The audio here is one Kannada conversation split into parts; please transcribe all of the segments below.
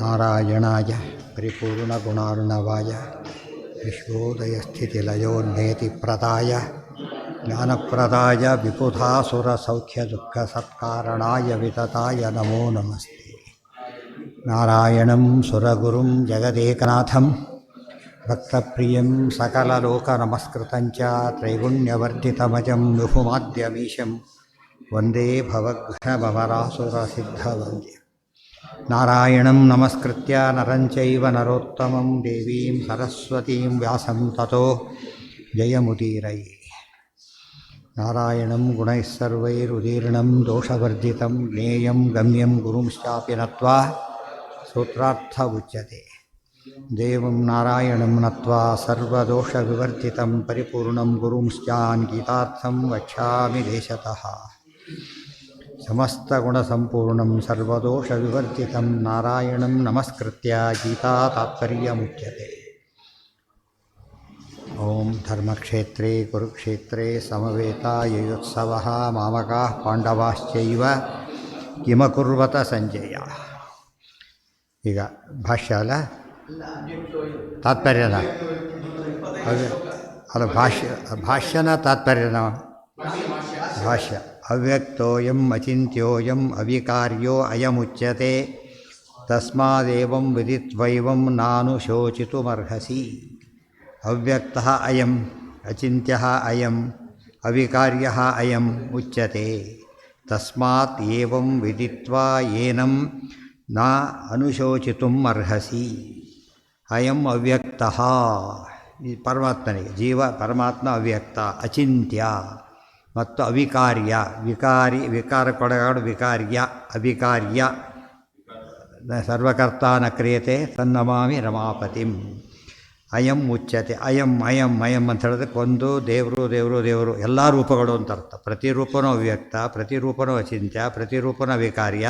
ನಾರಾಯಣಾಯ ಪರಿಪೂರ್ಣಗುಣಾರ್ಣವಾಯ ವಿಶ್ವೋದಯಸ್ಥಿತಿಲಯೋನ್ನೇತಿಪ್ರದಾಯ ಜ್ಞಾನಪ್ರದಾಯ ವಿಬುಧಾಸುರಸೌಖ್ಯದುಃಖಸತ್ಕಾರಣಾಯ ವಿತತಾಯ ನಮೋ ನಮಸ್ತೆ. ನಾರಾಯಣಂ ಸುರಗುರುಂ ಜಗದೇಕನಾಥಂ ಭಕ್ತಪ್ರಿಯಂ ಸಕಲಲೋಕನಮಸ್ಕೃತಂಚ ತ್ರೈಗುಣ್ಯವರ್ಧಿತಮಜಂ ವಿಭುಮಾದ್ಯಮೀಶಂ ವಂದೇ ಭವಘ್ನಭವರಾಸುರಸಿದ್ಧವಂದ್ಯಂ. ನಾರಾಯಣಂ ನಮಸ್ಕೃತ್ಯ ನರಂ ಚೈವ ನರೋತ್ತಮಂ ದೇವೀಂ ಸರಸ್ವತೀಂ ವ್ಯಾಸಂ ತತೋ ಜಯಮುದೀರಯೇ. ನಾರಾಯಣಂ ಗುಣೈಃ ಸರ್ವೈರುದೀರ್ಣಂ ದೋಷವರ್ಜಿತಂ ಜ್ಞೇಯಂ ಗಮ್ಯಂ ಗುರುಂಶ್ಚಾಪಿ ನತ್ವಾ ಸೂತ್ರಾರ್ಥ ಉಚ್ಯತೆ. ದೇವಂ ನಾರಾಯಣಂ ನತ್ವಾ ಸರ್ವದೋಷವಿವರ್ಜಿತಂ ಪರಿಪೂರ್ಣಂ ಗುರುಂಶ್ಚಾನ್ ಗೀತಾರ್ಥಂ ವಕ್ಷ್ಯಾಮಿ ದೇಶತಃ. ಸಮಸ್ತಗುಣಸಂಪೂರ್ಣಂ ಸರ್ವದೋಷವಿವರ್ಜಿತಂ ನಾರಾಯಣಂ ನಮಸ್ಕೃತ್ಯ ಗೀತಾ ತಾತ್ಪರ್ಯಮುಚ್ಯತೆ. ಓಂ ಧರ್ಮಕ್ಷೇತ್ರೇ ಕುರುಕ್ಷೇತ್ರೇ ಸಮವೇತಾಯುತ್ಸವಃ ಮಾಮಕಾಃ ಪಾಂಡವಾಶ್ಚೈವ ಕಿಮಕುರ್ವತ ಸಂಜಯ. ಈಗ ಭಾಷ್ಯ ಅಲ್ಲ, ತಾತ್ಪರ್ಯನ ಅಲ್ಲ, ಭಾಷ್ಯನ ತಾತ್ಪರ್ಯನ ಭಾಷ್ಯ. ಅವ್ಯಕ್ತೋಯಂ ಅಚಿಂತ್ಯೋಯಂ ಅವಿಕಾರ್ಯೋ ಅಯಮುಚ್ಯತೆ ತಸ್ಮಾದೇವಂ ವಿದಿತ್ವೈವಂ ನಾನು ಶೋಚಿತುಮರ್ಹಸಿ. ಅವ್ಯಕ್ತಃ ಅಯಂ ಅಚಿಂತ್ಯಃ ಅಯಂ ಅವಿಕಾರ್ಯಃ ಅಯಂ ಉಚ್ಯತೆ ತಸ್ಮಾತ್ ಏವಂ ವಿದಿತ್ವಾ ಏನಂ ನ ಅನುಶೋಚಿತುಂ ಅರ್ಹಸಿ. ಅಯಂ ಅವ್ಯಕ್ತಃ ಈ ಪರಮಾತ್ಮನಿಗೆ, ಜೀವ ಪರಮಾತ್ಮ ಅವ್ಯಕ್ತ, ಅಚಿಂತ್ಯ ಮತ್ತು ಅವಿಕಾರ್ಯ. ವಿಕಾರಕ್ಕೊಳಗಾಡು ವಿಕಾರ್ಯ, ಅವಿಕಾರ್ಯ. ಸರ್ವಕರ್ತ ನ ಕ್ರಿಯತೆ ತನ್ನಮಾಮಿ ರಮಾಪತಿಂ. ಅಯಂ ಉಚ್ಯತೆ. ಅಯಂ ಅಯಂ ಅಯಂ ಅಂತ ಹೇಳಿದ್ರೆ ಒಂದು ದೇವರು ದೇವರು ದೇವರು ಎಲ್ಲ ರೂಪಗಳು ಅಂತ ಅರ್ಥ. ಪ್ರತಿರೂಪನೂ ಅವ್ಯಕ್ತ, ಪ್ರತಿರೂಪನೂ ಅಚಿಂತ್ಯ, ಪ್ರತಿರೂಪನೂ ವಿಕಾರ್ಯ.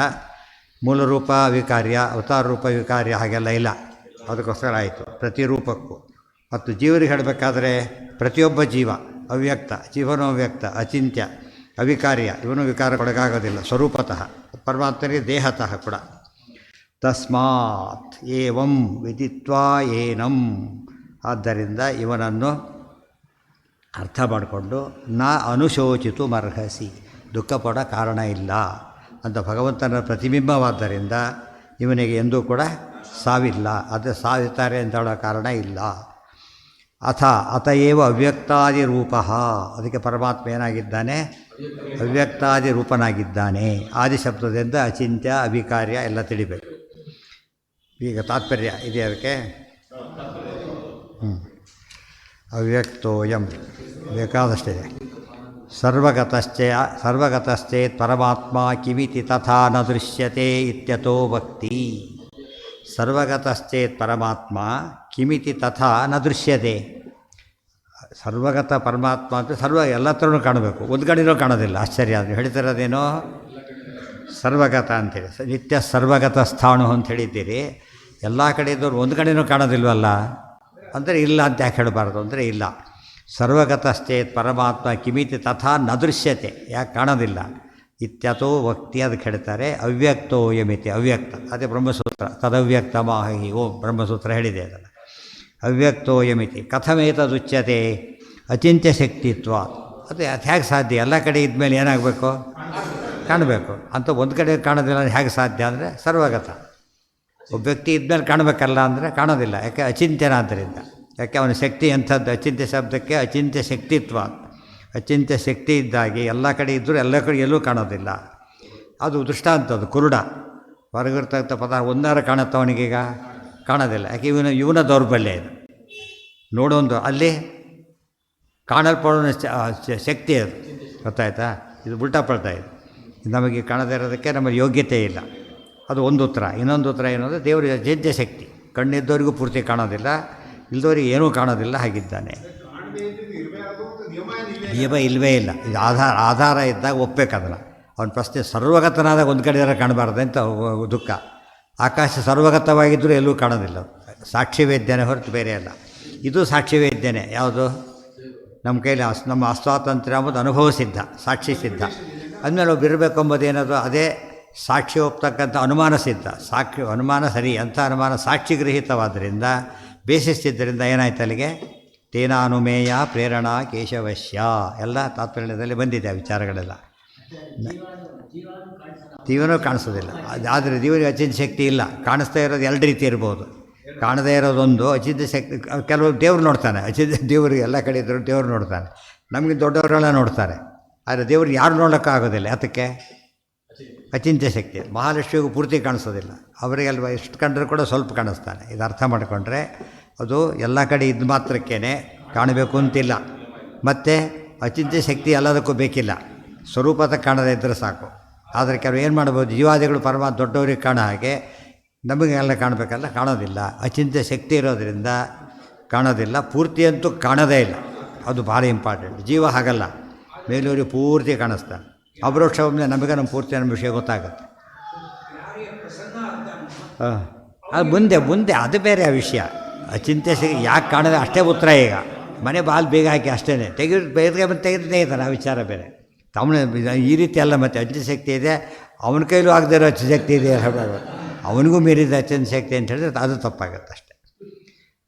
ಮೂಲ ರೂಪ ವಿಕಾರ್ಯ, ಅವತಾರ ರೂಪ ವಿಕಾರ್ಯ, ಹಾಗೆಲ್ಲ ಇಲ್ಲ. ಅದಕ್ಕೋಸ್ಕರ ಆಯಿತು ಪ್ರತಿರೂಪಕ್ಕೂ. ಮತ್ತು ಜೀವರಿಗೆ ಹೇಳಬೇಕಾದ್ರೆ ಪ್ರತಿಯೊಬ್ಬ ಜೀವ ಅವ್ಯಕ್ತ, ಜೀವನೂ ಅವ್ಯಕ್ತ, ಅಚಿಂತ್ಯ, ಅವಿಕಾರ್ಯ. ಇವನು ವಿಕಾರಕ್ಕೊಳಗಾಗೋದಿಲ್ಲ ಸ್ವರೂಪತಃ. ಪರಮಾತ್ಮನಿಗೆ ದೇಹತಃ ಕೂಡ. ತಸ್ಮಾತ್ ಏವಂ ವಿದಿತ್ವಾ ಏನಂ, ಆದ್ದರಿಂದ ಇವನನ್ನು ಅರ್ಥ ಮಾಡಿಕೊಂಡು ನ ಅನುಶೋಚಿತು ಮರ್ಹಸಿ, ದುಃಖ ಪಡೋ ಕಾರಣ ಇಲ್ಲ ಅಂತ ಭಗವಂತನ ಪ್ರತಿಬಿಂಬವಾದ್ದರಿಂದ ಇವನಿಗೆ ಎಂದೂ ಕೂಡ ಸಾವಿಲ್ಲ. ಅದು ಸಾವಿರ್ತಾರೆ ಅಂತ ಹೇಳೋ ಕಾರಣ ಇಲ್ಲ. ಅತಏವ ಅವ್ಯಕ್ತಾದಿ ರೂಪ, ಅದಕ್ಕೆ ಪರಮಾತ್ಮ ಏನಾಗಿದ್ದಾನೆ, ಅವ್ಯಕ್ತಾದಿ ರೂಪನಾಗಿದ್ದಾನೆ. ಆದಿಶಬ್ದದಿಂದ ಅಚಿಂತ್ಯ ಅವಿಕಾರ್ಯ ಎಲ್ಲ ತಿಳಿಬೇಕು. ಈಗ ತಾತ್ಪರ್ಯ ಇದೆ ಅದಕ್ಕೆ. ಅವ್ಯಕ್ತೋಯಂ ಬೇಕಾದಷ್ಟಿದೆ. ಸರ್ವಗತಶ್ಚೇತ್ ಪರಮಾತ್ಮ ಕಿಮಿತಿ ತಥಾ ನ ದೃಶ್ಯತೆ ಇತ್ಯತೋ ಭಕ್ತಿ. ಸರ್ವಗತಶ್ಚೇತ್ ಪರಮಾತ್ಮ ಕಿಮಿತಿ ತಥಾ ನ ದೃಶ್ಯತೆ. ಸರ್ವಗತ ಪರಮಾತ್ಮ ಅಂತ ಸರ್ವ ಎಲ್ಲತ್ರನೂ ಕಾಣಬೇಕು, ಒಂದು ಕಡೆನೂ ಕಾಣೋದಿಲ್ಲ. ಆಶ್ಚರ್ಯ ಅಂದರೆ ಹೇಳ್ತಿರೋದೇನೋ ಸರ್ವಗತ ಅಂಥೇಳಿ. ನಿತ್ಯ ಸರ್ವಗತ ಸ್ಥಾಣು ಅಂತ ಹೇಳಿದ್ದೀರಿ. ಎಲ್ಲ ಕಡೆ ಇದ್ದವ್ರು ಒಂದು ಕಡೆನೂ ಕಾಣೋದಿಲ್ವಲ್ಲ ಅಂದರೆ ಇಲ್ಲ ಅಂತ ಯಾಕೆ ಹೇಳಬಾರ್ದು ಅಂದರೆ ಇಲ್ಲ. ಸರ್ವಗತಶ್ಚೇತ್ ಪರಮಾತ್ಮ ಕಿಮಿತಿ ತಥಾ ನ ದೃಶ್ಯತೆ, ಯಾಕೆ ಕಾಣೋದಿಲ್ಲ. ಇತ್ಯತೋ ಭಕ್ತಿ ಅದಕ್ಕೆ ಹೇಳ್ತಾರೆ. ಅವ್ಯಕ್ತೋ ಯಮಿತಿ, ಅವ್ಯಕ್ತ. ಅದೇ ಬ್ರಹ್ಮಸೂತ್ರ ತದವ್ಯಕ್ತ ಮಾಹಿ ಓಂ ಬ್ರಹ್ಮಸೂತ್ರ ಹೇಳಿದೆ ಅದನ್ನು. ಅವ್ಯಕ್ತೋ ಯಮಿತಿ ಕಥಮೇತದುಚ್ಯತೆ ಅಚಿಂತ್ಯ ಶಕ್ತಿತ್ವ. ಅದು ಹೇಗೆ ಸಾಧ್ಯ? ಎಲ್ಲ ಕಡೆ ಇದ್ಮೇಲೆ ಏನಾಗಬೇಕು, ಕಾಣಬೇಕು ಅಂತ. ಒಂದು ಕಡೆ ಕಾಣೋದಿಲ್ಲ ಅಂದರೆ ಹೇಗೆ ಸಾಧ್ಯ ಅಂದರೆ ಸರ್ವಗತ. ಒಬ್ಬ ವ್ಯಕ್ತಿ ಇದ್ಮೇಲೆ ಕಾಣಬೇಕಲ್ಲ ಅಂದರೆ ಕಾಣೋದಿಲ್ಲ. ಯಾಕೆ? ಅಚಿಂತ್ಯನ ಆದ್ದರಿಂದ. ಯಾಕೆ? ಅವನ ಶಕ್ತಿ ಎಂಥದ್ದು? ಅಚಿಂತ್ಯ ಶಬ್ದಕ್ಕೆ ಅಚಿಂತ್ಯ ಶಕ್ತಿತ್ವ. ಅಚಿಂತ್ಯ ಶಕ್ತಿ ಇದ್ದಾಗಿ ಎಲ್ಲ ಕಡೆ ಇದ್ದರೂ ಎಲ್ಲ ಕಡೆ ಎಲ್ಲೂ ಕಾಣೋದಿಲ್ಲ. ಅದು ದೃಷ್ಟಾಂತ, ಅದು ಕುರುಡ. ಹೊರಗಿರ್ತಕ್ಕಂಥ ಪದಾರ್ಥ ಒಂದಾರ ಕಾಣುತ್ತೆ, ಅವನಿಗೀಗ ಕಾಣೋದಿಲ್ಲ. ಯಾಕೆ? ಇವನ ದೌರ್ಬಲ್ಯ ಇದು. ನೋಡೋದು ಅಲ್ಲಿ ಕಾಣಲ್ಪಡೋ ಶಕ್ತಿ ಅದು, ಗೊತ್ತಾಯ್ತಾ? ಇದು ಉಲ್ಟಾ ಪಲ್ಟಾ ಇದು. ನಮಗೆ ಕಾಣದೇ ಇರೋದಕ್ಕೆ ನಮಗೆ ಯೋಗ್ಯತೆ ಇಲ್ಲ. ಅದು ಒಂದು ಉತ್ತರ. ಇನ್ನೊಂದು ಉತ್ತರ ಏನಂದರೆ ದೇವರಿಗೆ ಅಚಿಂತ್ಯ ಶಕ್ತಿ. ಕಣ್ಣಿದ್ದವರಿಗೂ ಪೂರ್ತಿ ಕಾಣೋದಿಲ್ಲ, ಇಲ್ದವರಿಗೆ ಏನೂ ಕಾಣೋದಿಲ್ಲ, ಹಾಗಿದ್ದಾನೆ. ನಿಯಮ ಇಲ್ಲವೇ ಇಲ್ಲ. ಇದು ಆಧಾರ ಇದ್ದಾಗ ಒಪ್ಪಬೇಕದಲ್ಲ. ಅವನ ಪ್ರಶ್ನೆ ಸರ್ವಗತನಾದಾಗ ಒಂದು ಕಡೆ ಕಾಣಬಾರ್ದು ಅಂತ ದುಃಖ. ಆಕಾಶ ಸರ್ವಗತವಾಗಿದ್ದರೂ ಎಲ್ಲೂ ಕಾಣೋದಿಲ್ಲ. ಸಾಕ್ಷಿ ವೇದ್ಯನೇ ಹೊರತು ಬೇರೆ ಅಲ್ಲ. ಇದು ಸಾಕ್ಷಿ ವೇದ್ಯನೇ. ಯಾವುದು? ನಮ್ಮ ಕೈಲಿ ನಮ್ಮ ಅಸ್ವಾತಂತ್ರ್ಯ ಎಂಬುದು ಅನುಭವ ಸಿದ್ಧ, ಸಾಕ್ಷಿ ಸಿದ್ಧ. ಅಂದಮೇಲೆ ಒಬ್ಬ ಇರಬೇಕು ಎಂಬುದು ಏನದು? ಅದೇ ಸಾಕ್ಷಿ ಒಪ್ತಕ್ಕಂಥ ಅನುಮಾನ ಸಿದ್ಧ. ಸಾಕ್ಷಿ ಅನುಮಾನ ಸರಿ, ಅಂಥ ಅನುಮಾನ ಸಾಕ್ಷಿ ಗೃಹೀತವಾದ್ದರಿಂದ ಬೇಸಿಸಿದ್ದರಿಂದ ಏನಾಯ್ತು ಅಲ್ಲಿಗೆ? ತೇನಾನುಮೇಯ ಪ್ರೇರಣಾ ಕೇಶವಶ್ಯ ಎಲ್ಲ ತಾತ್ಪರ್ಯದಲ್ಲಿ ಬಂದಿದೆ ಆ ವಿಚಾರಗಳೆಲ್ಲ. ಜೀವನೂ ಕಾಣಿಸೋದಿಲ್ಲ. ಆದರೆ ಜೀವನಿಗೆ ಅಚಿಂತ ಶಕ್ತಿ ಇಲ್ಲ. ಕಾಣಿಸ್ತಾ ಇರೋದು ಎರಡು ರೀತಿ ಇರ್ಬೋದು. ಕಾಣದೇ ಇರೋದೊಂದು ಅಚಿಂತ ಶಕ್ತಿ. ಕೆಲವರು ದೇವ್ರು ನೋಡ್ತಾನೆ, ಅಚಿಂತ ದೇವ್ರಿಗೆ ಎಲ್ಲ ಕಡೆ ಇದ್ದರು ದೇವ್ರು ನೋಡ್ತಾನೆ. ನಮಗೆ ದೊಡ್ಡವರೆಲ್ಲ ನೋಡ್ತಾರೆ. ಆದರೆ ದೇವ್ರಿಗೆ ಯಾರು ನೋಡೋಕ್ಕಾಗೋದಿಲ್ಲ. ಅದಕ್ಕೆ ಅಚಿಂತ್ಯ ಶಕ್ತಿ. ಮಹಾಲಕ್ಷ್ಮಿಗೂ ಪೂರ್ತಿ ಕಾಣಿಸೋದಿಲ್ಲ. ಅವರಿಗೆಲ್ವ ಎಷ್ಟು ಕಂಡ್ರೂ ಕೂಡ ಸ್ವಲ್ಪ ಕಾಣಿಸ್ತಾನೆ. ಇದು ಅರ್ಥ ಮಾಡಿಕೊಂಡ್ರೆ ಅದು ಎಲ್ಲ ಕಡೆ ಇದ್ದು ಮಾತ್ರಕ್ಕೇ ಕಾಣಬೇಕು ಅಂತಿಲ್ಲ. ಮತ್ತು ಅಚಿಂತ್ಯ ಶಕ್ತಿ ಎಲ್ಲದಕ್ಕೂ ಬೇಕಿಲ್ಲ, ಸ್ವರೂಪದ ಕಾಣದೇ ಇದ್ದರೆ ಸಾಕು. ಆದರೆ ಕೆಲವು ಏನು ಮಾಡ್ಬೋದು? ಜೀವಾದಿಗಳು ಪರಮಾತ್ಮ ದೊಡ್ಡವರಿಗೆ ಕಾಣೋ ಹಾಗೆ ನಮಗೆಲ್ಲ ಕಾಣಬೇಕಲ್ಲ, ಕಾಣೋದಿಲ್ಲ. ಅಚಿಂತ್ಯ ಶಕ್ತಿ ಇರೋದರಿಂದ ಕಾಣೋದಿಲ್ಲ. ಪೂರ್ತಿ ಅಂತೂ ಕಾಣೋದೇ ಇಲ್ಲ. ಅದು ಭಾಳ ಇಂಪಾರ್ಟೆಂಟ್. ಜೀವ ಹಾಗಲ್ಲ, ಮೇಲೂರಿಗೆ ಪೂರ್ತಿ ಕಾಣಿಸ್ತಾನೆ. ಅಪರೋಕ್ಷ ಒಮ್ಮೆ ನಮಗೆ ನಮ್ಮ ಪೂರ್ತಿ ನಮ್ಮ ವಿಷಯ ಗೊತ್ತಾಗುತ್ತೆ. ಅದು ಮುಂದೆ ಅದು ಬೇರೆ ಆ ವಿಷಯ. ಅಚಿಂತ್ಯ ಶಕ್ತಿ ಯಾಕೆ ಕಾಣೋದು ಅಷ್ಟೇ ಉತ್ತರ. ಈಗ ಮನೆ ಬಾಲ್ ಬೇಗ ಹಾಕಿ ಅಷ್ಟೇ ತೆಗೆತಾನೆ ಆ ವಿಚಾರ ಬೇರೆ. ತಮ್ಮನೆ ಈ ರೀತಿ ಅಲ್ಲ. ಮತ್ತು ಅಚಿಂತ್ಯ ಶಕ್ತಿ ಇದೆ, ಅವನ ಕೈಲೂ ಆಗದೆ ಇರೋ ಅಚಿಂತ್ಯ ಶಕ್ತಿ ಇದೆ, ಅವನಿಗೂ ಮೀರಿದ ಅಚಿಂತ್ಯ ಶಕ್ತಿ ಅಂತ ಹೇಳಿದ್ರೆ ಅದು ತಪ್ಪಾಗುತ್ತೆ ಅಷ್ಟೆ.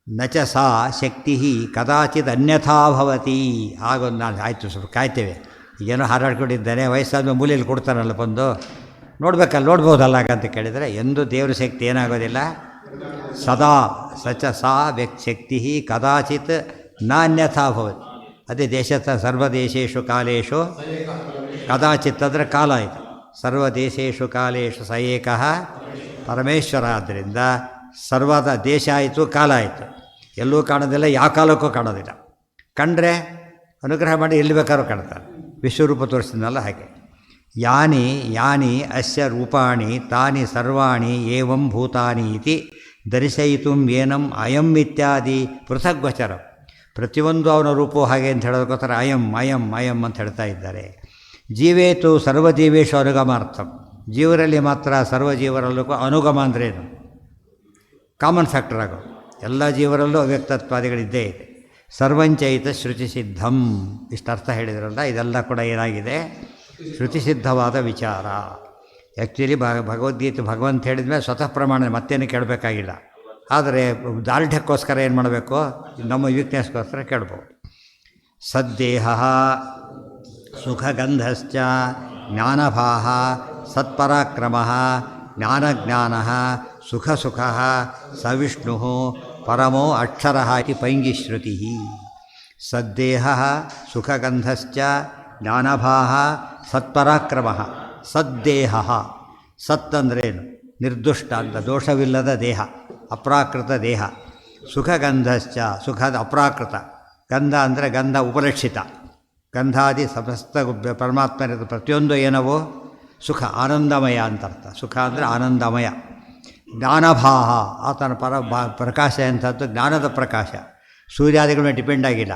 ನಚ ಸಾ ಶಕ್ತಿ ಕದಾಚಿತ್ ಅನ್ಯಥಾ ಭವತಿ. ಆಗೊಂದು ನಾನು ಆಯಿತು ಸ್ವಲ್ಪ ಕಾಯ್ತೇವೆ. ಈಗೇನೋ ಹಾರಾಡ್ಕೊಂಡಿದ್ದಾನೆ, ವಯಸ್ಸಾದ್ಮೇಲೆ ಮೂಲೆಯಲ್ಲಿ ಕೊಡ್ತಾನಲ್ಲ ಬಂದು ನೋಡ್ಬೇಕಲ್ಲ, ನೋಡ್ಬೋದಲ್ಲ ಅಂತ ಕೇಳಿದರೆ ಎಂದು ದೇವ್ರ ಶಕ್ತಿ ಏನಾಗೋದಿಲ್ಲ. ಸದಾ ಸಚ ಸಾ ಶಕ್ತಿ ಕದಾಚಿತ್ ನಾನ್ಯಥಾ ಭವತಿ. ಅದೇ ಸರ್ವದೇಶೇಶು ಕಾಲೇಶು ಕದಾಚಿತ್ ಅಂದರೆ ಕಾಲ ಆಯಿತು. ಸರ್ವದೇಶೇಶು ಕಾಲೇಶು ಸ ಏಕಃ ಪರಮೇಶ್ವರ. ಆದ್ದರಿಂದ ಸರ್ವದ ದೇಶ ಆಯಿತು, ಕಾಲ ಆಯಿತು. ಎಲ್ಲೂ ಕಾಣೋದಿಲ್ಲ, ಯಾವ ಕಾಲಕ್ಕೂ ಕಾಣೋದಿಲ್ಲ. ಕಂಡ್ರೆ ಅನುಗ್ರಹ ಮಾಡಿ ಎಲ್ಲಿ ಬೇಕಾದ್ರೂ ಕಾಣ್ತಾರೆ. ವಿಶ್ವರೂಪ ತೋರಿಸಿದ್ನಲ್ಲ ಹಾಗೆ. ಯಾನಿ ಯಾನಿ ಅಸ್ಯ ರೂಪಾಣಿ ತಾನಿ ಸರ್ವಾಣಿ ಏವಂ ಭೂತಾನಿ ಇತಿ ದರ್ಶಯಿತು ಏನಂ ಅಯಂ ಇತ್ಯಾದಿ ಪೃಥಗ್ವಚರ. ಪ್ರತಿಯೊಂದು ಅವನ ರೂಪವು ಹಾಗೆ ಅಂತ ಹೇಳೋದಕ್ಕೋಸ್ಕರ ಅಯಂ ಅಯಂ ಅಯಂ ಅಂತ ಹೇಳ್ತಾ ಇದ್ದಾರೆ. ಜೀವೇತು ಸರ್ವಜೀವೇಶು ಅನುಗಮಾರ್ಥಂ. ಜೀವರಲ್ಲಿ ಮಾತ್ರ ಸರ್ವಜೀವರಲ್ಲೂ ಅನುಗಮ ಅಂದ್ರೇನು? ಕಾಮನ್ ಫ್ಯಾಕ್ಟರ್ ಆಗೋದು. ಎಲ್ಲ ಜೀವರಲ್ಲೂ ಅವ್ಯಕ್ತತ್ವಾದಿಗಳಿದ್ದೇ ಇದೆ. ಸರ್ವಂಚೈತ ಶ್ರುತಿಸಿದ್ಧಂ. ಇಷ್ಟು ಅರ್ಥ ಹೇಳಿದ್ರಲ್ಲ, ಇದೆಲ್ಲ ಕೂಡ ಏನಾಗಿದೆ? ಶ್ರುತಿಸಿದ್ಧವಾದ ವಿಚಾರ. ಆ್ಯಕ್ಚುಲಿ ಭಗವದ್ಗೀತೆ ಭಗವಂತ ಹೇಳಿದ್ಮೇಲೆ ಸ್ವತಃ ಪ್ರಮಾಣ ಮತ್ತೇನು ಕೇಳಬೇಕಾಗಿಲ್ಲ. ಆದರೆ ದಾರ್ಢ್ಯಕ್ಕೋಸ್ಕರ ಏನು ಮಾಡಬೇಕು? ನಮ್ಮ ವೀಕ್ನೆಸ್ಗೋಸ್ಕರ ಕೇಳ್ಬೋದು. ಸದ್ದೇಹ ಸುಖಗಂಧಶ್ಚ ಜ್ಞಾನಭಾಹ ಸತ್ಪರಾಕ್ರಮ ಜ್ಞಾನಜ್ಞಾನ ಸುಖಸುಖ ಸವಿಷ್ಣು ಪರಮೋ ಅಕ್ಷರ ಇತಿ ಪೈಂಗಿಶ್ರುತಿ. ಸದ್ದೇಹ ಸುಖಗಂಧಶ್ಚ ಜ್ಞಾನಭಾಹ ಸತ್ಪರಾಕ್ರಮ. ಸದ್ದೇಹ. ಸತ್ ಅಂದ್ರೇನು? ನಿರ್ದುಷ್ಟ ಅಂತ, ದೋಷವಿಲ್ಲದ ದೇಹ, ಅಪ್ರಾಕೃತ ದೇಹ. ಸುಖಗಂಧಶ್ಚ ಸುಖದ ಅಪ್ರಾಕೃತ. ಗಂಧ ಅಂದರೆ ಗಂಧ ಉಪಲಕ್ಷಿತ. ಗಂಧಾದಿ ಸಮಸ್ತ ಪರಮಾತ್ಮನ ಪ್ರತಿಯೊಂದು ಏನವೋ ಸುಖ, ಆನಂದಮಯ ಅಂತರ್ಥ. ಸುಖ ಅಂದರೆ ಆನಂದಮಯ. ಜ್ಞಾನಭಾಹ, ಆತನ ಪ್ರಕಾಶ ಎಂಥದ್ದು? ಜ್ಞಾನದ ಪ್ರಕಾಶ. ಸೂರ್ಯಾದಿಗಳ ಮೇಲೆ ಡಿಪೆಂಡ್ ಆಗಿಲ್ಲ,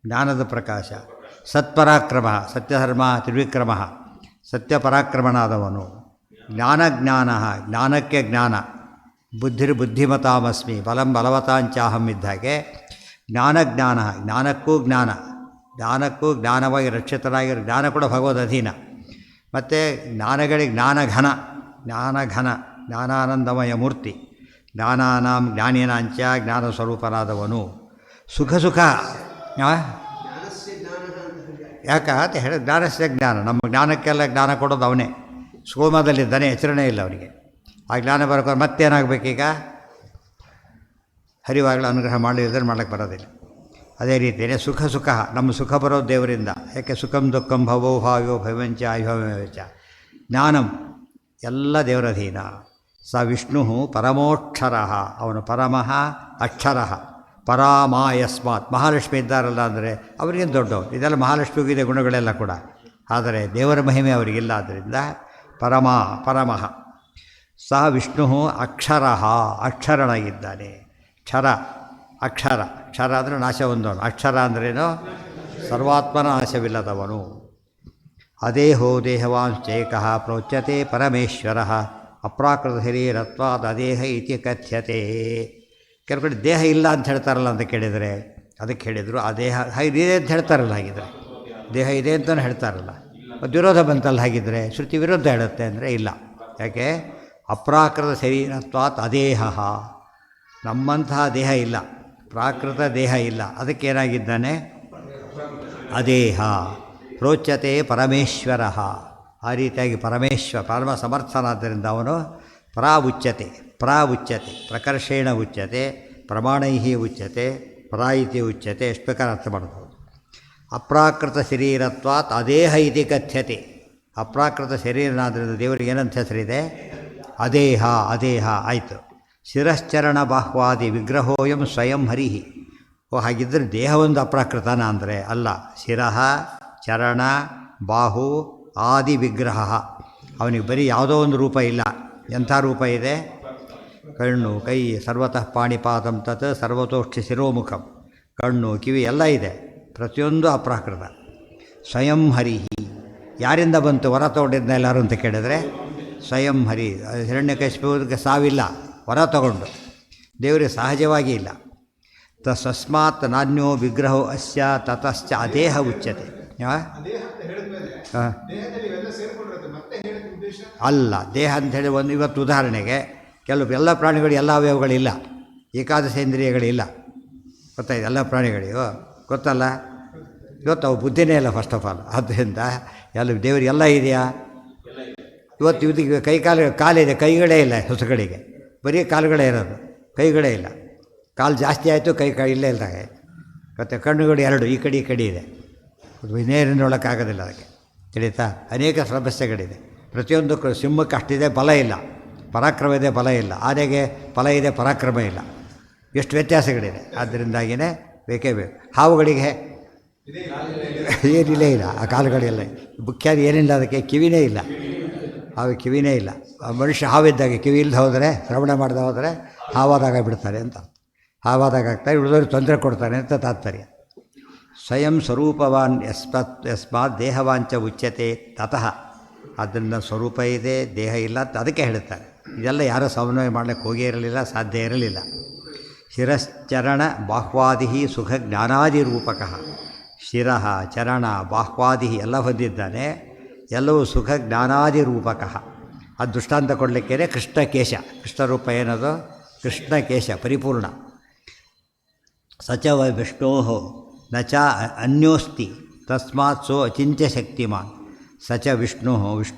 ಜ್ಞಾನದ ಪ್ರಕಾಶ. ಸತ್ಪರಾಕ್ರಮ, ಸತ್ಯಧರ್ಮ ತ್ರಿವಿಕ್ರಮ, ಸತ್ಯಪರಾಕ್ರಮನಾದವನು. ಜ್ಞಾನಜ್ಞಾನ, ಜ್ಞಾನಕ್ಕೆ ಜ್ಞಾನ. ಬುದ್ಧಿಮತಾಮಸ್ಮಿ ಬಲಂ ಬಲವತಾಂಚಾಹಂ ಇದ್ದಾಗೆ ಜ್ಞಾನಜ್ಞಾನ, ಜ್ಞಾನಕ್ಕೂ ಜ್ಞಾನ, ಜ್ಞಾನಕ್ಕೂ ಜ್ಞಾನವಾಗಿ ರಕ್ಷಿತರಾಗಿರೋ ಜ್ಞಾನ ಕೂಡ ಭಗವದ್ ಅಧೀನ. ಮತ್ತು ಜ್ಞಾನಗಳಿಗೆ ಜ್ಞಾನಘನ, ಜ್ಞಾನಘನ ಜ್ಞಾನಾನಂದಮಯ ಮೂರ್ತಿ. ಜ್ಞಾನಾನಾಂ ಜ್ಞಾನಿನಾಂಚ ಜ್ಞಾನ ಸ್ವರೂಪನಾದವನು. ಸುಖ ಯಾಕೆ ಅಂತ ಹೇಳಿ ಜ್ಞಾನಸ್ಯ ಜ್ಞಾನ. ನಮ್ಮ ಜ್ಞಾನಕ್ಕೆಲ್ಲ ಜ್ಞಾನ ಕೊಡೋದು ಅವನೇ. ಸೋಮದಲ್ಲಿದ್ದಾನೆ, ಎಚ್ಚರಣೆ ಇಲ್ಲ ಅವನಿಗೆ. ಆ ಜ್ಞಾನ ಬರೋಕೆ ಮತ್ತೇನಾಗಬೇಕೀಗ? ಹರಿವಾಗಲು ಅನುಗ್ರಹ ಮಾಡಲಿಲ್ಲದ್ರೆ ಮಾಡೋಕ್ಕೆ ಬರೋದಿಲ್ಲ. ಅದೇ ರೀತಿಯೇ ಸುಖ ನಮ್ಮ ಸುಖ ಬರೋದು ದೇವರಿಂದ. ಯಾಕೆ? ಸುಖಂ ದುಃಖಂ ಭವೋ ಭಾವ್ಯೋ ಭವಂಚ ಐಭವಚ. ಜ್ಞಾನಂ ಎಲ್ಲ ದೇವರಧೀನ. ಸ ವಿಷ್ಣು ಪರಮೋಕ್ಷರ, ಅವನು ಪರಮಃ ಅಕ್ಷರ. ಪರಾಮಾ ಯಸ್ಮಾತ್. ಮಹಾಲಕ್ಷ್ಮಿ ಇದ್ದಾರಲ್ಲ ಅಂದರೆ ಅವರಿಗೇನು ದೊಡ್ಡವರು. ಇದೆಲ್ಲ ಮಹಾಲಕ್ಷ್ಮಿಗಿದೆ ಗುಣಗಳೆಲ್ಲ ಕೂಡ. ಆದರೆ ದೇವರ ಮಹಿಮೆ ಅವರಿಗಿಲ್ಲ. ಆದ್ದರಿಂದ ಪರಮಃ. ಸ ವಿಷ್ಣು ಅಕ್ಷರ, ಅಕ್ಷರನಾಗಿದ್ದಾನೆ. ಅಕ್ಷರ ಅಂದರೆ ನಾಶ ಹೊಂದವನು. ಅಕ್ಷರ ಅಂದ್ರೇನು? ಸರ್ವಾತ್ಮನ ನಾಶವಿಲ್ಲದವನು. ಅದೇಹೋ ದೇಹವಾಂಶ್ಚೈಕಃ ಪ್ರೋಚ್ಯತೆ ಪರಮೇಶ್ವರ. ಅಪ್ರಾಕೃತ ಶರೀರತ್ವಾದ್ ಅದೇಹ ಇತಿ ಕಥ್ಯತೆ. ಕೆಲವು ಕಡೆ ದೇಹ ಇಲ್ಲ ಅಂತ ಹೇಳ್ತಾರಲ್ಲ ಅಂತ ಕೇಳಿದರೆ ಅದಕ್ಕೆ ಹೇಳಿದರು ಆ ದೇಹ ಇದೆ ಅಂತ ಹೇಳ್ತಾರಲ್ಲ. ಹಾಗಿದ್ರೆ ದೇಹ ಇದೆ ಅಂತಲೂ ಹೇಳ್ತಾರಲ್ಲ, ಮತ್ತು ವಿರೋಧ ಬಂತಲ್ಲ. ಹಾಗಿದ್ದರೆ ಶ್ರುತಿ ವಿರುದ್ಧ ಹೇಳುತ್ತೆ ಅಂದರೆ ಇಲ್ಲ. ಯಾಕೆ? ಅಪ್ರಾಕೃತ ಶರೀರತ್ವಾತ್ ಅದೇಹ, ನಮ್ಮಂತಹ ದೇಹ ಇಲ್ಲ, ಪ್ರಾಕೃತ ದೇಹ ಇಲ್ಲ, ಅದಕ್ಕೇನಾಗಿದ್ದಾನೆ ಅದೇಹ. ಪ್ರೋಚ್ಯತೆ ಪರಮೇಶ್ವರ, ಆ ರೀತಿಯಾಗಿ ಪರಮ ಸಮರ್ಥನಾದ್ದರಿಂದ ಅವನು ಪ್ರಾವುಚ್ಯತೆ ಪ್ರಕರ್ಷೇಣ ಉಚ್ಯತೆ, ಪ್ರಮಾಣೈ ಉಚ್ಯತೆ, ಪರಾಯಿತಿ ಉಚ್ಯತೆ, ಎಷ್ಟು ಬೇಕಾದ್ರೆ ಅರ್ಥ ಮಾಡ್ಬೋದು. ಅಪ್ರಾಕೃತ ಶರೀರತ್ವಾತ್ ಅದೇಹ ಇತಿ ಕಥ್ಯತೆ. ಅಪ್ರಾಕೃತ ಶರೀರನಾದ್ದರಿಂದ ದೇವರಿಗೆ ಏನಂತ ಹೆಸರಿದೆ? ಅದೇಹ. ಆಯಿತು. ಶಿರಶ್ಚರಣ ಬಾಹ್ವಾದಿ ವಿಗ್ರಹೋಯಂ ಸ್ವಯಂ ಹರಿಹಿ. ಹಾಗಿದ್ದರೆ ದೇಹ ಒಂದು ಅಪ್ರಾಕೃತನ ಅಂದರೆ ಅಲ್ಲ. ಶಿರಃ ಚರಣ ಬಾಹು ಆದಿ ವಿಗ್ರಹ, ಅವನಿಗೆ ಬರೀ ಯಾವುದೋ ಒಂದು ರೂಪ ಇಲ್ಲ. ಎಂಥ ರೂಪ ಇದೆ? ಕಣ್ಣು ಕೈ ಸರ್ವತಃ ಪಾಣಿಪಾತಂ ತತ್ ಸರ್ವತೋಷ್ಠಿ ಶಿರೋಮುಖಂ, ಕಣ್ಣು ಕಿವಿ ಎಲ್ಲ ಇದೆ, ಪ್ರತಿಯೊಂದು ಅಪ್ರಾಕೃತ. ಸ್ವಯಂ ಹರಿಹಿ, ಯಾರಿಂದ ಬಂತು ವರ ತಗೊಂಡಿದ್ನ ಎಲ್ಲರೂ ಅಂತ ಕೇಳಿದರೆ ಸ್ವಯಂ ಹರಿ. ಹಿರಣ್ಯಕಶಿಪುವಿಗೆ ಸಾವಿಲ್ಲ, ವರ ತಗೊಂಡು. ದೇವರಿಗೆ ಸಹಜವಾಗಿ ಇಲ್ಲ. ತಸ್ಮಾತ್ ನಾನ್ಯೋ ವಿಗ್ರಹೋ ಅಸ್ಯ ತತಶ್ಚ ಅದೇಹ ಉಚ್ಯತೆ. ಅಲ್ಲ, ದೇಹ ಅಂಥೇಳಿ ಒಂದು ಇವತ್ತು ಉದಾಹರಣೆಗೆ ಕೆಲವು ಎಲ್ಲ ಪ್ರಾಣಿಗಳು ಎಲ್ಲ ಅವಯವಗಳಿಲ್ಲ, ಏಕಾದಶೇಂದ್ರಿಯಗಳಿಲ್ಲ, ಗೊತ್ತಾಯ್ತು? ಎಲ್ಲ ಪ್ರಾಣಿಗಳಿಗೂ ಗೊತ್ತಲ್ಲ, ಇವತ್ತು ಅವು ಬುದ್ಧಿನೇ ಇಲ್ಲ ಫಸ್ಟ್ ಆಫ್ ಆಲ್. ಆದ್ದರಿಂದ ಎಲ್ಲ ದೇವರಿಗೆಲ್ಲ ಇದೆಯಾ? ಇವತ್ತು ಇದಕ್ಕೆ ಕಾಲಿದೆ, ಕೈಗಳೇ ಇಲ್ಲ ಹೊಸಗಳಿಗೆ, ಬರೀ ಕಾಲುಗಳೇ ಇರೋದು, ಕೈಗಳೇ ಇಲ್ಲ. ಕಾಲು ಜಾಸ್ತಿ ಆಯಿತು, ಕೈ ಇಲ್ಲೇ ಇಲ್ದಾಗೆ. ಮತ್ತು ಕಣ್ಣುಗಳು ಎರಡು ಈ ಕಡೆ ಇದೆ, ನೇರಿನ ನೋಡೋಕ್ಕಾಗೋದಿಲ್ಲ ಅದಕ್ಕೆ, ತಿಳಿತಾ? ಅನೇಕ ಸಮಸ್ಯೆಗಳಿದೆ. ಪ್ರತಿಯೊಂದಕ್ಕೂ ಸಿಂಹಕ್ಕೆ ಅಷ್ಟಿದೆ, ಬಲ ಇಲ್ಲ, ಪರಾಕ್ರಮ ಇದೆ, ಬಲ ಇಲ್ಲ. ಆನೆಗೆ ಬಲ ಇದೆ, ಪರಾಕ್ರಮ ಇಲ್ಲ. ಎಷ್ಟು ವ್ಯತ್ಯಾಸಗಳಿದೆ. ಆದ್ದರಿಂದಾಗಿಯೇ ಬೇಕೇ ಬೇಕು. ಹಾವುಗಳಿಗೆ ಏನಿಲ್ಲೇ ಇಲ್ಲ, ಆ ಕಾಲುಗಳೆಲ್ಲ ಮುಖ್ಯ ಏನಿಲ್ಲ, ಅದಕ್ಕೆ ಕಿವಿನೇ ಇಲ್ಲ, ಹಾವು ಕಿವಿನೇ ಇಲ್ಲ. ಮನುಷ್ಯ ಹಾವಿದ್ದಾಗೆ ಕಿವಿ ಇಲ್ಲದೆ ಹೋದರೆ, ಶ್ರವಣ ಮಾಡದೆ ಹೋದರೆ ಹಾವಾದಾಗ ಬಿಡ್ತಾರೆ ಅಂತ. ಹಾವಾದಾಗ ಆಗ್ತಾರೆ, ಉಳಿದವ್ರಿಗೆ ತೊಂದರೆ ಕೊಡ್ತಾನೆ ಅಂತ ತಾತ್ಪರ್ಯ. ಸ್ವಯಂ ಸ್ವರೂಪವಾನ್ ಯಸ್ಮಾತ್ ದೇಹವಾಂಚ ಉಚ್ಯತೆ ತತಃ. ಅದರಿಂದ ಸ್ವರೂಪ ಇದೆ, ದೇಹ ಇಲ್ಲ ಅಂತ ಅದಕ್ಕೆ ಹೇಳುತ್ತಾರೆ. ಇದೆಲ್ಲ ಯಾರೂ ಸಮನ್ವಯ ಮಾಡಲಿಕ್ಕೆ ಹೋಗೇ ಇರಲಿಲ್ಲ, ಸಾಧ್ಯ ಇರಲಿಲ್ಲ. ಶಿರಶ್ಚರಣ ಬಾಹ್ವಾದಿ ಸುಖ ಜ್ಞಾನಾದಿ ರೂಪಕ. ಶಿರಃ ಚರಣ ಬಾಹ್ವಾದಿ ಎಲ್ಲ ಹೊಂದಿದ್ದಾನೆ, ಎಲ್ಲವೂ ಸುಖ ಜ್ಞಾನಾದಿ ರೂಪಕ. ಅದು ದೃಷ್ಟಾಂತ ಕೊಡಲಿಕ್ಕೇ ಕೃಷ್ಣಕೇಶ. ಕೃಷ್ಣರೂಪ ಏನದು? ಕೃಷ್ಣಕೇಶ ಪರಿಪೂರ್ಣ. ಸಚ ವಿಷ್ಣೋ ನ ಚ ಅನ್ಯೋಸ್ತಿ ತಸ್ಮಾತ್ ಸೋ ಅಚಿಂತ್ಯ ಶಕ್ತಿಮಾನ್. ಸಚ ವಿಷ್ಣೋ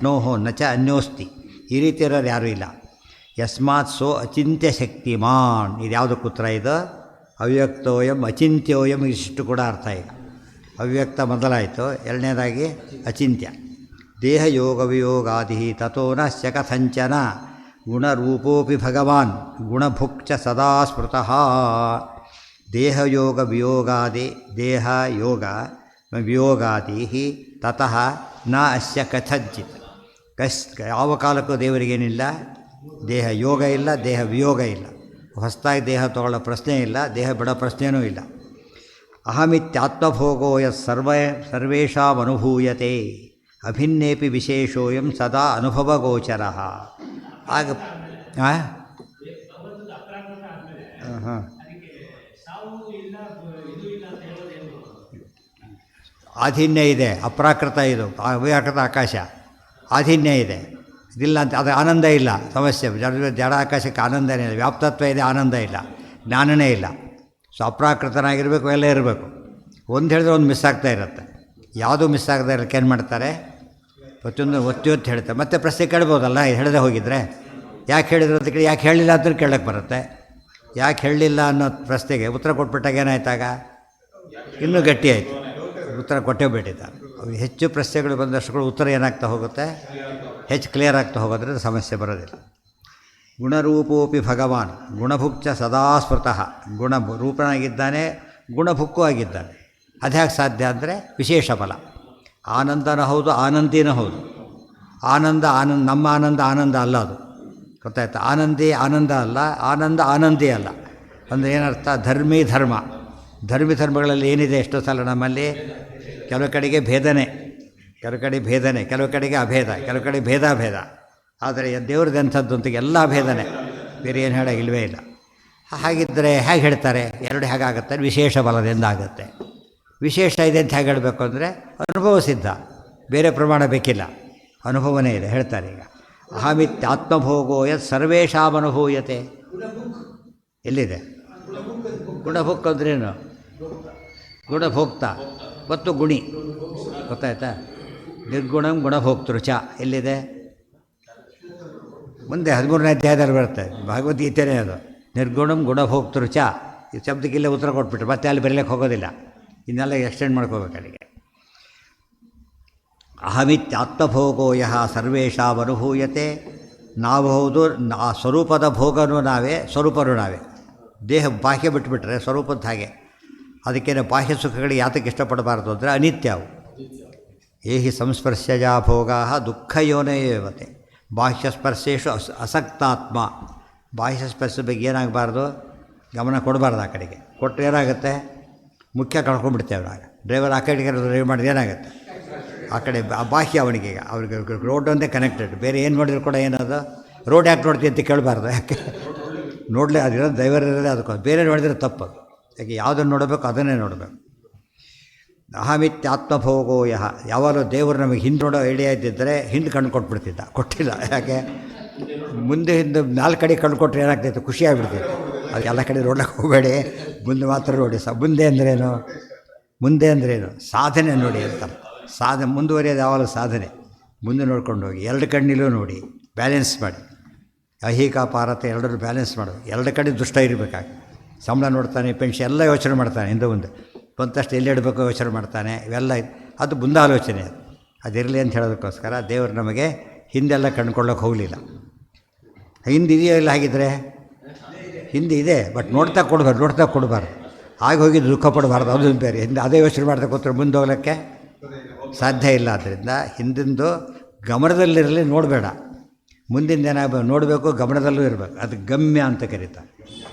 ನ ಚ ಅನ್ಯೋಸ್ತಿ, ಈ ರೀತಿ ಇರೋರು ಯಾರೂ ಇಲ್ಲ. ಯಸ್ಮಾತ್ ಸೋ ಅಚಿಂತ್ಯ ಶಕ್ತಿಮಾನ್, ಇದು ಯಾವುದಕ್ಕೆ ಉತ್ತರ? ಇದು ಅವ್ಯಕ್ತೋಯಂ ಅಚಿಂತ್ಯೋಯಂ, ಇಷ್ಟು ಕೂಡ ಅರ್ಥ. ಈಗ ಅವ್ಯಕ್ತ ಮೊದಲಾಯಿತು, ಎರಡನೇದಾಗಿ ಅಚಿಂತ್ಯ. ದೇಹಯೋಗ ವಿಯೋಗಾದಿ ತಥೋ ನ ಕಥಂಚನ ಗುಣರೂಪೋಪಿ ಭಗವಾನ್ ಗುಣಭುಕ್ಚ ಸದಾ ಸ್ಮೃತಃ. ದೇಹಯೋಗ ವಿಯೋಗಾದಿ, ದೇಹ ಯೋಗ ವಿಯೋಗಾದಿ ತತಃ ನ ಅಸ್ಯ ಕಥಂಚಿತ್. ಯಾವ ಕಾಲಕ್ಕೂ ದೇವರಿಗೇನಿಲ್ಲ, ದೇಹ ಯೋಗ ಇಲ್ಲ, ದೇಹ ವಿಯೋಗ ಇಲ್ಲ. ಹೊಸದಾಗಿ ದೇಹ ತಗೊಳ್ಳೋ ಪ್ರಶ್ನೆ ಇಲ್ಲ, ದೇಹ ಬಿಡೋ ಪ್ರಶ್ನೆಯೂ ಇಲ್ಲ. ಅಹಮಿತ್ಯಾತ್ಮಭೋಗೋ ಸರ್ವೇಷಾಂ ಅನುಭೂಯತೆ ಅಭಿನ್ನೇಪಿ ವಿಶೇಷೋಯಂ ಸದಾ ಅನುಭವಗೋಚರ. ಆಗ ಆಧಿನ್ಯ ಇದೆ, ಅಪ್ರಾಕೃತ ಇದು, ಅವ್ಯಾಕೃತ ಆಕಾಶ ಆಧಿನ್ಯ ಇದೆ, ಇದಿಲ್ಲ ಅಂತ. ಅದು ಆನಂದ ಇಲ್ಲ, ಸಮಸ್ಯೆ. ಜಡ ಆಕಾಶಕ್ಕೆ ಆನಂದನೇ ಇಲ್ಲ, ವ್ಯಾಪ್ತತ್ವ ಇದೆ, ಆನಂದ ಇಲ್ಲ, ಜ್ಞಾನನೇ ಇಲ್ಲ. ಸೊ ಅಪ್ರಾಕೃತನಾಗಿರಬೇಕು, ಎಲ್ಲ ಇರಬೇಕು. ಒಂದು ಹೇಳಿದ್ರೆ ಒಂದು ಮಿಸ್ ಆಗ್ತಾ ಇರುತ್ತೆ. ಯಾವುದೂ ಮಿಸ್ ಆಗದೆ ಇರೋಕ್ಕೆ ಏನು ಮಾಡ್ತಾರೆ? ಪ್ರತಿಯೊಂದು ಒತ್ತಿ ಹೇಳ್ತಾರೆ. ಮತ್ತೆ ಪ್ರಶ್ನೆ ಕೇಳ್ಬೋದಲ್ಲ, ಹೇಳದೆ ಹೋಗಿದ್ರೆ. ಯಾಕೆ ಹೇಳಿದ್ರು ಅಂತ ಕೇಳಿ, ಯಾಕೆ ಹೇಳಲಿಲ್ಲ ಅಂತ ಕೇಳಕ್ಕೆ ಬರುತ್ತೆ. ಯಾಕೆ ಹೇಳಲಿಲ್ಲ ಅನ್ನೋ ಪ್ರಶ್ನೆಗೆ ಉತ್ತರ ಕೊಟ್ಬಿಟ್ಟಾಗ ಏನಾಯ್ತಾಗ? ಇನ್ನೂ ಗಟ್ಟಿ ಆಯಿತು, ಉತ್ತರ ಕೊಟ್ಟೇ ಬಿಟ್ಟಿದ್ದಾರೆ. ಹೆಚ್ಚು ಪ್ರಶ್ನೆಗಳು ಬಂದಷ್ಟುಗಳು ಉತ್ತರ ಏನಾಗ್ತಾ ಹೋಗುತ್ತೆ? ಹೆಚ್ಚು ಕ್ಲಿಯರ್ ಆಗ್ತಾ ಹೋಗೋದ್ರಿಂದ ಸಮಸ್ಯೆ ಬರೋದಿಲ್ಲ. ಗುಣರೂಪೋಪಿ ಭಗವಾನ್ ಗುಣಭುಕ್ಚ ಸದಾ ಸ್ಮೃತಃ. ರೂಪನಾಗಿದ್ದಾನೆ, ಗುಣಭುಕ್ಕು ಆಗಿದ್ದಾನೆ. ಅದ್ಯಾಕೆ ಸಾಧ್ಯ ಅಂದರೆ ವಿಶೇಷ ಫಲ. ಆನಂದನೂ ಹೌದು, ಆನಂದಿನೂ ಹೌದು. ಆನಂದ ನಮ್ಮ ಆನಂದ ಅಲ್ಲ, ಅದು ಗೊತ್ತಾಯ್ತಾ? ಆನಂದಿ ಆನಂದ ಅಲ್ಲ, ಆನಂದ ಆನಂದಿ ಅಲ್ಲ. ಅಂದರೆ ಏನರ್ಥ? ಧರ್ಮಗಳಲ್ಲಿ ಏನಿದೆ? ಎಷ್ಟೋ ಸಲ ನಮ್ಮಲ್ಲಿ ಕೆಲವು ಕಡೆಗೆ ಭೇದನೆ, ಕೆಲವು ಕಡೆ ಭೇದನೆ, ಕೆಲವು ಕಡೆಗೆ ಅಭೇದ, ಕೆಲವು ಕಡೆ ಭೇದ. ಆದರೆ ದೇವ್ರದ್ದು ಎಂಥದ್ದು ಅಂತ ಎಲ್ಲ ಭೇದನೆ, ಬೇರೆ ಏನು ಹೇಳೋಗಿಲ್ವೇ ಇಲ್ಲ. ಹಾಗಿದ್ದರೆ ಹೇಗೆ ಹೇಳ್ತಾರೆ? ಎರಡು ಹೇಗಾಗುತ್ತೆ? ವಿಶೇಷ ಬಲದಿಂದ ಆಗುತ್ತೆ. ವಿಶೇಷ ಇದೆ ಅಂತ ಹೇಗೆ ಹೇಳಬೇಕು ಅಂದರೆ ಅನುಭವ ಸಿದ್ಧ, ಬೇರೆ ಪ್ರಮಾಣ ಬೇಕಿಲ್ಲ, ಅನುಭವನೇ ಇದೆ. ಹೇಳ್ತಾರೆ ಈಗ ಅಹಮಿತ್ಯಾತ್ಮಭೋಗೋ ಯತ್ ಸರ್ವೇಷಾಂ ಅನುಭೂಯತೆ. ಎಲ್ಲಿದೆ? ಗುಣಭುಕ್ ಅಂದ್ರೇನು? ಗುಣಭೋಕ್ತ ಮತ್ತು ಗುಣಿ, ಗೊತ್ತಾಯ್ತಾ? ನಿರ್ಗುಣಂ ಗುಣಭೋಕ್ತೃ ಚ ಎಲ್ಲಿದೆ? ಮುಂದೆ 13ನೇ ಅಧ್ಯಾಯದಲ್ಲಿ ಬರುತ್ತೆ, ಭಗವದ್ಗೀತೆಯೇ ಅದು. ನಿರ್ಗುಣಂ ಗುಣಭೋಕ್ತೃ ಚ. ಈ ಶಬ್ದಕ್ಕಿಲ್ಲೇ ಉತ್ತರ ಕೊಟ್ಬಿಟ್ರು, ಮತ್ತೆ ಅಲ್ಲಿ ಬರೀಲಿಕ್ಕೆ ಹೋಗೋದಿಲ್ಲ, ಇನ್ನೆಲ್ಲ ಎಕ್ಸ್ಟೆಂಡ್ ಮಾಡ್ಕೋಬೇಕು ಅಲ್ಲಿಗೆ. ಅಹಮಿತ್ಯಾತ್ಮಭೋಗೋ ಯಃ ಸರ್ವೇಷಾಂ ಅನುಭೂಯತೆ. ನಾವು ಹೌದು, ಆ ಸ್ವರೂಪದ ಭೋಗನೂ ನಾವೇ, ಸ್ವರೂಪನೂ ನಾವೇ. ದೇಹ ಬಾಹ್ಯ ಬಿಟ್ಟುಬಿಟ್ರೆ ಸ್ವರೂಪದ ಹಾಗೆ. ಅದಕ್ಕೇನೆ ಬಾಹ್ಯ ಸುಖಗಳಿಗೆ ಯಾತಕ್ಕೆ ಇಷ್ಟಪಡಬಾರ್ದು ಅಂದರೆ ಅನಿತ್ಯ ಅವು. ಏಹಿ ಸಂಸ್ಪರ್ಶಜಾ ಭೋಗಾ ದುಃಖಯೋನೇವತೆ. ಬಾಹ್ಯ ಸ್ಪರ್ಶೇಶು ಅಸಕ್ತಾತ್ಮ. ಬಾಹ್ಯ ಸ್ಪರ್ಶ ಬಗ್ಗೆ ಏನಾಗಬಾರ್ದು, ಗಮನ ಕೊಡಬಾರ್ದು. ಆ ಕಡೆಗೆ ಕೊಟ್ಟರೆ ಏನಾಗುತ್ತೆ? ಮುಖ್ಯ ಕಳ್ಕೊಂಡ್ಬಿಡ್ತೇವೆ ನಾವು. ಡ್ರೈವರ್ ಆ ಕಡೆಗೆ ಡ್ರೈವ್ ಮಾಡಿದ್ರೆ ಏನಾಗುತ್ತೆ? ಆ ಕಡೆ ಬಾಹ್ಯ ಅವನಿಗೆ, ಅವ್ರಿಗೆ ರೋಡ್ ಒಂದೇ ಕನೆಕ್ಟೆಡ್, ಬೇರೆ ಏನು ನೋಡಿದ್ರು ಕೂಡ ಏನದು ರೋಡ್ ಯಾಕೆ ನೋಡ್ತೀವಿ ಅಂತ ಕೇಳಬಾರ್ದು. ಯಾಕೆ ನೋಡಲೇ ಅದಿರೋ ಡ್ರೈವರ್ ಇರೋದೇ ಅದಕ್ಕೆ, ಬೇರೆ ನೋಡಿದರೆ ತಪ್ಪು. ಯಾಕೆ ಯಾವುದನ್ನು ನೋಡಬೇಕು ಅದನ್ನೇ ನೋಡಬೇಕು. ಅಹಮಿತ್ಯಾತ್ಮಭೋಗೋ ಯಃ. ಯಾವಾಗಲೂ ದೇವರು ನಮಗೆ ಹಿಂದೆ ನೋಡೋ ಐಡಿಯಾ ಇದ್ದಿದ್ದರೆ ಹಿಂದೆ ಕಣ್ಣು ಕೊಟ್ಬಿಡ್ತಿದ್ದ, ಕೊಟ್ಟಿಲ್ಲ. ಯಾಕೆ? ಮುಂದೆ ಹಿಂದೆ 4 ಕಡೆ ಕಣ್ಣು ಕೊಟ್ಟರೆ ಏನಾಗ್ತೈತೆ? ಖುಷಿಯಾಗಿಬಿಡ್ತೈತೆ. ಅದು ಎಲ್ಲ ಕಡೆ ನೋಡ್ಲಿಕ್ಕೆ ಹೋಗಬೇಡಿ, ಮುಂದೆ ಮಾತ್ರ ನೋಡಿ. ಮುಂದೆ ಅಂದ್ರೇನು? ಮುಂದೆ ಅಂದ್ರೇನು? ಸಾಧನೆ ನೋಡಿ ಅಂತ. ಸಾಧನೆ ಮುಂದುವರಿಯೋದು ಯಾವಾಗಲೂ ಸಾಧನೆ. ಮುಂದೆ ನೋಡ್ಕೊಂಡು ಹೋಗಿ, 2 ಕಣ್ಣಿಲೂ ನೋಡಿ, ಬ್ಯಾಲೆನ್ಸ್ ಮಾಡಿ. ಐಹಿಕ ಪಾರತೆ ಎರಡರೂ ಬ್ಯಾಲೆನ್ಸ್ ಮಾಡೋದು. 2 ಕಡೆ ದುಷ್ಟ ಇರಬೇಕಾಗಿ. ಸಂಬಳ ನೋಡ್ತಾನೆ, ಪೆನ್ಷನ್ ಎಲ್ಲ ಯೋಚನೆ ಮಾಡ್ತಾನೆ, ಹಿಂದೆ ಮುಂದೆ ಬಂತಷ್ಟು ಎಲ್ಲಿ ಇಡಬೇಕು ಯೋಚನೆ ಮಾಡ್ತಾನೆ. ಇವೆಲ್ಲ ಅದು ಮುಂದೆ ಆಲೋಚನೆ. ಅದಿರಲಿ ಅಂತ ಹೇಳೋದಕ್ಕೋಸ್ಕರ ದೇವರು ನಮಗೆ ಹಿಂದೆಲ್ಲ ಕಂಡುಕೊಳ್ಳೋಕೆ ಹೋಗಲಿಲ್ಲ. ಹಿಂದಿದೆಯೋ ಇಲ್ಲ? ಹಾಗಿದ್ರೆ ಹಿಂದೆ ಇದೆ, ಬಟ್ ನೋಡ್ತಾ ಕೊಡಬಾರ್ದು. ಆಗ ಹೋಗಿ ದುಃಖ ಪಡಬಾರ್ದು, ಅದೊಂದು ಬೇರೆ. ಹಿಂದೆ ಅದೇ ಯೋಚನೆ ಮಾಡ್ತಾ ಕೂತ್ರೆ ಮುಂದೆ ಹೋಗ್ಲಿಕ್ಕೆ ಸಾಧ್ಯ ಇಲ್ಲ. ಆದ್ದರಿಂದ ಹಿಂದಿಂದು ಗಮನದಲ್ಲಿರಲಿ, ನೋಡಬೇಡ. ಮುಂದಿಂದ ಏನಾಗಬೇಕು? ನೋಡಬೇಕು, ಗಮನದಲ್ಲೂ ಇರಬೇಕು. ಅದು ಗಮ್ಯ ಅಂತ ಕರೀತಾರೆ.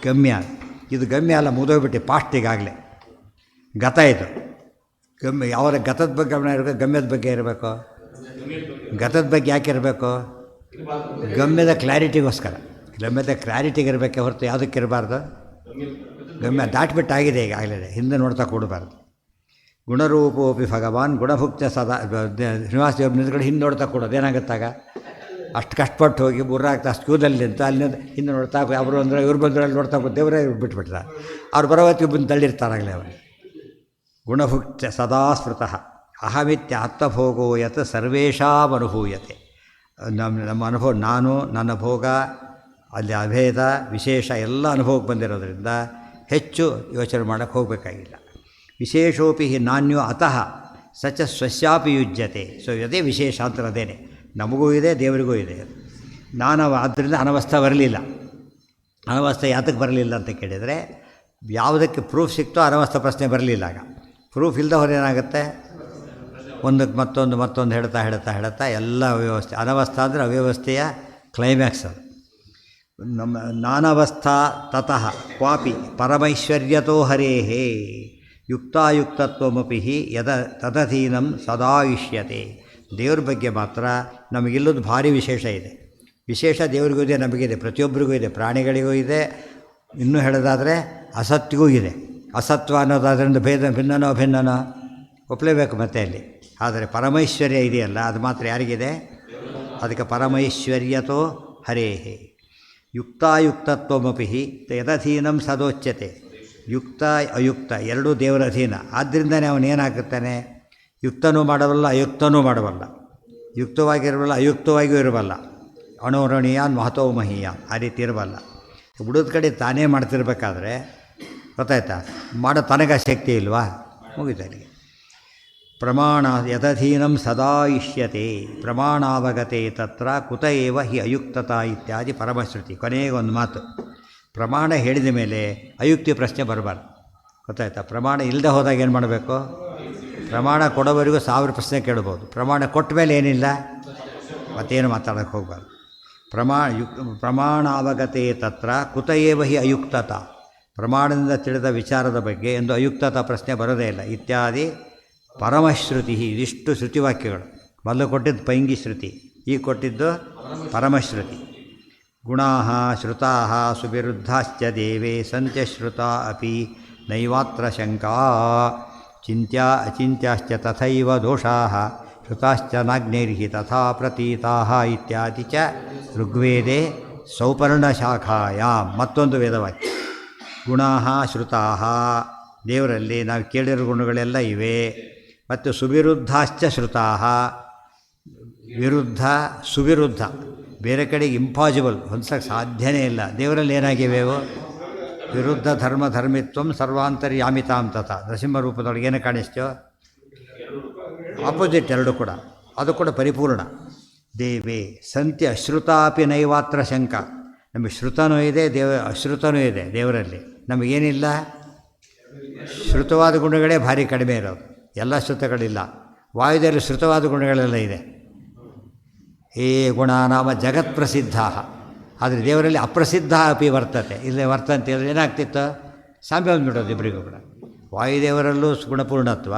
ಗಮ್ಯ ಇದು ಗಮ್ಯ ಅಲ್ಲ, ಮುಗಿದೋಗ್ಬಿಟ್ಟು ಪಾಸ್ಟ್ ಈಗಾಗಲೇ. ಗತ ಇದು ಗಮ್ಯ. ಯಾವಾಗ ಗತದ ಬಗ್ಗೆ ಗಮನ ಇರಬೇಕು, ಗಮ್ಯದ ಬಗ್ಗೆ ಇರಬೇಕು. ಗತದ ಬಗ್ಗೆ ಯಾಕೆ ಇರಬೇಕು? ಗಮ್ಯದ ಕ್ಲಾರಿಟಿಗೋಸ್ಕರ. ಗಮ್ಯದ ಕ್ಲಾರಿಟಿಗೆ ಇರಬೇಕೆ ಹೊರತು ಯಾವುದಕ್ಕೆ ಇರಬಾರ್ದು. ಗಮ್ಯ ದಾಟಿಬಿಟ್ಟಾಗಿದೆ ಈಗಾಗಲೇ, ಹಿಂದೆ ನೋಡ್ತಾ ಕೂಡಬಾರ್ದು. ಗುಣರೂಪೋಪಿ ಭಗವಾನ್ ಗುಣಭುಕ್ತ ಸದಾ. ಶ್ರೀನಿವಾಸ ದೇವ್ರ ನಿಂತ್ಕೊಂಡು ಹಿಂದೆ ನೋಡ್ತಾ ಕೊಡೋದು ಏನಾಗುತ್ತಾಗ? ಅಷ್ಟು ಕಷ್ಟಪಟ್ಟು ಹೋಗಿ ಬುರ್ರಾಗ್ತಾ ಸ್ಕೂಲಲ್ಲಿ ನಿಂತು ಅಲ್ಲಿ ಹಿಂದೆ ನೋಡ್ತಾ, ಅವರು ಅಂದರೆ ಇವ್ರು ಬಂದರೆ ಅಲ್ಲಿ ನೋಡ್ತಾ ದೇವರೇ ಬಿಟ್ಬಿಟ್ರ. ಅವ್ರು ಬರೋವತ್ತಿಗೆ ಬಂದು ತಳ್ಳಿರ್ತಾರಾಗಲೇ ಅವರು. ಗುಣಭುಕ್ತ ಸದಾ ಸ್ಮೃತಃ. ಅಹಮಿತ್ಯ ಆತ್ಮಭೋಗೋ ಯತ್ ಸರ್ವೇಷಾಂ ಅನುಭೂಯತೆ. ನಮ್ಮ ಅನುಭವ, ನಾನು ನನ್ನ ಭೋಗ, ಅಲ್ಲಿ ಅಭೇದ ವಿಶೇಷ ಎಲ್ಲ ಅನುಭವಕ್ಕೆ ಬಂದಿರೋದ್ರಿಂದ ಹೆಚ್ಚು ಯೋಚನೆ ಮಾಡೋಕ್ಕೆ ಹೋಗಬೇಕಾಗಿಲ್ಲ. ವಿಶೇಷೋಪಿ ನಾಣ್ಯೋ ಅತಃ ಸಚ ಸ್ವಸ್ಯಾಪಿ ಯುಜ್ಯತೆ. ಸೊ ಅದೇ ವಿಶೇಷ ಅಂತ ಅದೇನೆ, ನಮಗೂ ಇದೆ ದೇವರಿಗೂ ಇದೆ. ನಾನು ಆದ್ದರಿಂದ ಅನವಸ್ಥೆ ಬರಲಿಲ್ಲ. ಅನವಸ್ಥೆ ಯಾತಕ್ಕೆ ಬರಲಿಲ್ಲ ಅಂತ ಕೇಳಿದರೆ, ಯಾವುದಕ್ಕೆ ಪ್ರೂಫ್ ಸಿಕ್ತೋ ಅನವಸ್ಥೆ ಪ್ರಶ್ನೆ ಬರಲಿಲ್ಲ. ಆಗ ಪ್ರೂಫ್ ಇಲ್ಲದ ಹೊರ ಏನಾಗುತ್ತೆ? ಒಂದಕ್ಕೆ ಮತ್ತೊಂದು ಹೇಳ್ತಾ ಎಲ್ಲ ಅವ್ಯವಸ್ಥೆ. ಅನವಸ್ಥಾ ಅಂದರೆ ಅವ್ಯವಸ್ಥೆಯ ಕ್ಲೈಮ್ಯಾಕ್ಸ್ ಅದು. ನಮ್ಮ ನಾನವಸ್ಥಾ ತತಃ ಕ್ವಾಪಿ ಪರಮೈಶ್ವರ್ಯತೋ ಹರೇಹೇ ಯುಕ್ತಾಯುಕ್ತತ್ವಮಪಿ ತದಧೀನಂ ಸದಾ ಇಷ್ಯತೆ. ದೇವ್ರ ಬಗ್ಗೆ ಮಾತ್ರ ನಮಗಿಲ್ಲದ ಭಾರಿ ವಿಶೇಷ ಇದೆ. ವಿಶೇಷ ದೇವರಿಗೂ ಇದೆ, ನಮಗಿದೆ, ಪ್ರತಿಯೊಬ್ಬರಿಗೂ ಇದೆ, ಪ್ರಾಣಿಗಳಿಗೂ ಇದೆ. ಇನ್ನೂ ಹೇಳೋದಾದರೆ ಅಸತ್ಯಗೂ ಇದೆ. ಅಸತ್ವ ಅನ್ನೋದಾದ್ರಿಂದ ಭಿನ್ನನೋ ಒಪ್ಪಲೇಬೇಕು ಮತ್ತೆ ಅಲ್ಲಿ. ಆದರೆ ಪರಮೈಶ್ವರ್ಯ ಇದೆಯಲ್ಲ, ಅದು ಮಾತ್ರ ಯಾರಿಗಿದೆ? ಅದಕ್ಕೆ ಪರಮೈಶ್ವರ್ಯತೋ ಹರೇಹೇ ಯುಕ್ತಾಯುಕ್ತತ್ವಮಪಿ ಯದಧೀನಂ ಸದೋಚ್ಯತೆ. ಯುಕ್ತ ಅಯುಕ್ತ ಎರಡೂ ದೇವರ ಅಧೀನ. ಆದ್ದರಿಂದನೇ ಅವನೇನಾಗುತ್ತಾನೆ? ಯುಕ್ತನೂ ಮಾಡಬಲ್ಲ, ಅಯುಕ್ತನೂ ಮಾಡಬಲ್ಲ. ಯುಕ್ತವಾಗಿರಬಲ್ಲ, ಅಯುಕ್ತವಾಗಿಯೂ ಇರಬಲ್ಲ. ಅಣೋರಣೀಯಾನ್ ಮಹತೋ ಮಹೀಯಾನ್, ಆ ರೀತಿ ಇರಬಲ್ಲ. ಬಿಡೋದ ಕಡೆ ತಾನೇ ಮಾಡ್ತಿರ್ಬೇಕಾದ್ರೆ ಗೊತ್ತಾಯ್ತಾ, ಮಾಡೋ ತನಗ ಶಕ್ತಿ ಇಲ್ವಾ? ಮುಗಿತಲ್ಲಿ. ಪ್ರಮಾಣ ಯದಧೀನಂ ಸದಾ ಇಷ್ಯತೆ ಪ್ರಮಾಣಾವಗತೆ ತತ್ರ ಕುತ ಏವ ಹಿ ಅಯುಕ್ತತಾ ಇತ್ಯಾದಿ ಪರಮಶ್ರುತಿ. ಕೊನೆಗೊಂದು ಮಾತು, ಪ್ರಮಾಣ ಹೇಳಿದ ಮೇಲೆ ಅಯುಕ್ತಿ ಪ್ರಶ್ನೆ ಬರಬಾರ್ದು. ಗೊತ್ತಾಯ್ತಾ? ಪ್ರಮಾಣ ಇಲ್ಲದೆ ಹೋದಾಗ ಏನು ಮಾಡಬೇಕು? ಪ್ರಮಾಣ ಕೊಡೋವರೆಗೂ 1000 ಪ್ರಶ್ನೆ ಕೇಳ್ಬೋದು. ಪ್ರಮಾಣ ಕೊಟ್ಟ ಮೇಲೆ ಏನಿಲ್ಲ, ಮತ್ತೇನು ಮಾತಾಡೋಕ್ಕೆ ಹೋಗಬಾರ್ದು. ಪ್ರಮಾಣಾವಗತೆ ತತ್ರ ಕುತ ಏವ ಹಿ ಅಯುಕ್ತತಾ. ಪ್ರಮಾಣದಿಂದ ತಿಳಿದ ವಿಚಾರದ ಬಗ್ಗೆ ಎಂದು ಅಯುಕ್ತತಾ ಪ್ರಶ್ನೆ ಬರೋದೇ ಇಲ್ಲ. ಇತ್ಯಾದಿ ಪರಮಶ್ರುತಿ. ಇದಿಷ್ಟು ಶ್ರುತಿವಾಕ್ಯಗಳು. ಮೊದಲು ಕೊಟ್ಟಿದ್ದು ಪೈಂಗಿ ಶ್ರುತಿ, ಈ ಕೊಟ್ಟಿದ್ದು ಪರಮಶ್ರುತಿ. ಗುಣಾ ಶ್ರುತಾ ಸುವಿರುದ್ಧಾಶ್ಚ ದೇವೇ ಸಂತ್ಯಶ್ರುತಾ ಅಪಿ ನೈವಾತ್ರ ಶಂಕಾ ಚಿಂತ್ಯಾ ಅಚಿಂತ್ಯಾಶ್ಚ ತಥೈವ ದೋಷಾಃ ಶ್ರುತಾಶ್ಚ ನಾಗ್ನೈರ್ಹಿ ತಥಾ ಪ್ರತೀತಾಃ ಇತ್ಯಾದಿ ಚ ಋಗ್ವೇದೆ ಸೌಪರ್ಣಶಾಖಾಯಾಮ್. ಮತ್ತೊಂದು ವೇದವಾಕ್ಯ. ಗುಣಾ ಶ್ರುತಾ, ದೇವರಲ್ಲಿ ನಾವು ಕೇಳಿರೋ ಗುಣಗಳೆಲ್ಲ ಇವೆ. ಮತ್ತು ಸುವಿರುದ್ಧಾಶ್ಚ ಶ್ರುತಾ, ವಿರುದ್ಧ ಸುವಿರುದ್ಧ, ಬೇರೆ ಕಡೆಗೆ ಇಂಪಾಸಿಬಲ್, ಹೊಂದಕ್ಕೆ ಸಾಧ್ಯನೇ ಇಲ್ಲ. ದೇವರಲ್ಲಿ ಏನಾಗಿವೆ ಅವು? ವಿರುದ್ಧ ಧರ್ಮ ಧರ್ಮಿತ್ವಂ ಸರ್ವಾಂತರ್ಯಾಮಿತಾಂ ತಥಾ. ನರಸಿಂಹ ರೂಪದೊಳಗೆ ಏನು ಕಾಣಿಸ್ತೋ? ಆಪೋಸಿಟ್ ಎರಡು ಕೂಡ, ಅದು ಕೂಡ ಪರಿಪೂರ್ಣ. ದೇವೇ ಸಂತ್ಯ ಅಶ್ರುತಾಪಿ ನೈವಾತ್ರ ಶಂಕ. ನಮಗೆ ಶ್ರುತನೂ ಇದೆ, ಅಶ್ರುತನೂ ಇದೆ ದೇವರಲ್ಲಿ. ನಮಗೇನಿಲ್ಲ? ಶ್ರುತವಾದ ಗುಣಗಳೇ ಭಾರಿ ಕಡಿಮೆ ಇರೋದು, ಎಲ್ಲ ಶ್ರುತಗಳಿಲ್ಲ. ವಾಯುದೇವರು ಶ್ರುತವಾದ ಗುಣಗಳೆಲ್ಲ ಇದೆ. ಏ ಗುಣ ನಾಮ ಜಗತ್ ಪ್ರಸಿದ್ಧ. ಆದರೆ ದೇವರಲ್ಲಿ ಅಪ್ರಸಿದ್ಧ ಅಪಿ ವರ್ತತೆ, ಇಲ್ಲೇ ವರ್ತಂತೆ ಹೇಳಿದ್ರೆ ಏನಾಗ್ತಿತ್ತು? ಸಾಮ್ಯ ಬಂದುಬಿಡೋದು ಇಬ್ಬರಿಗೂ ಕೂಡ. ವಾಯುದೇವರಲ್ಲೂ ಗುಣಪೂರ್ಣತ್ವ,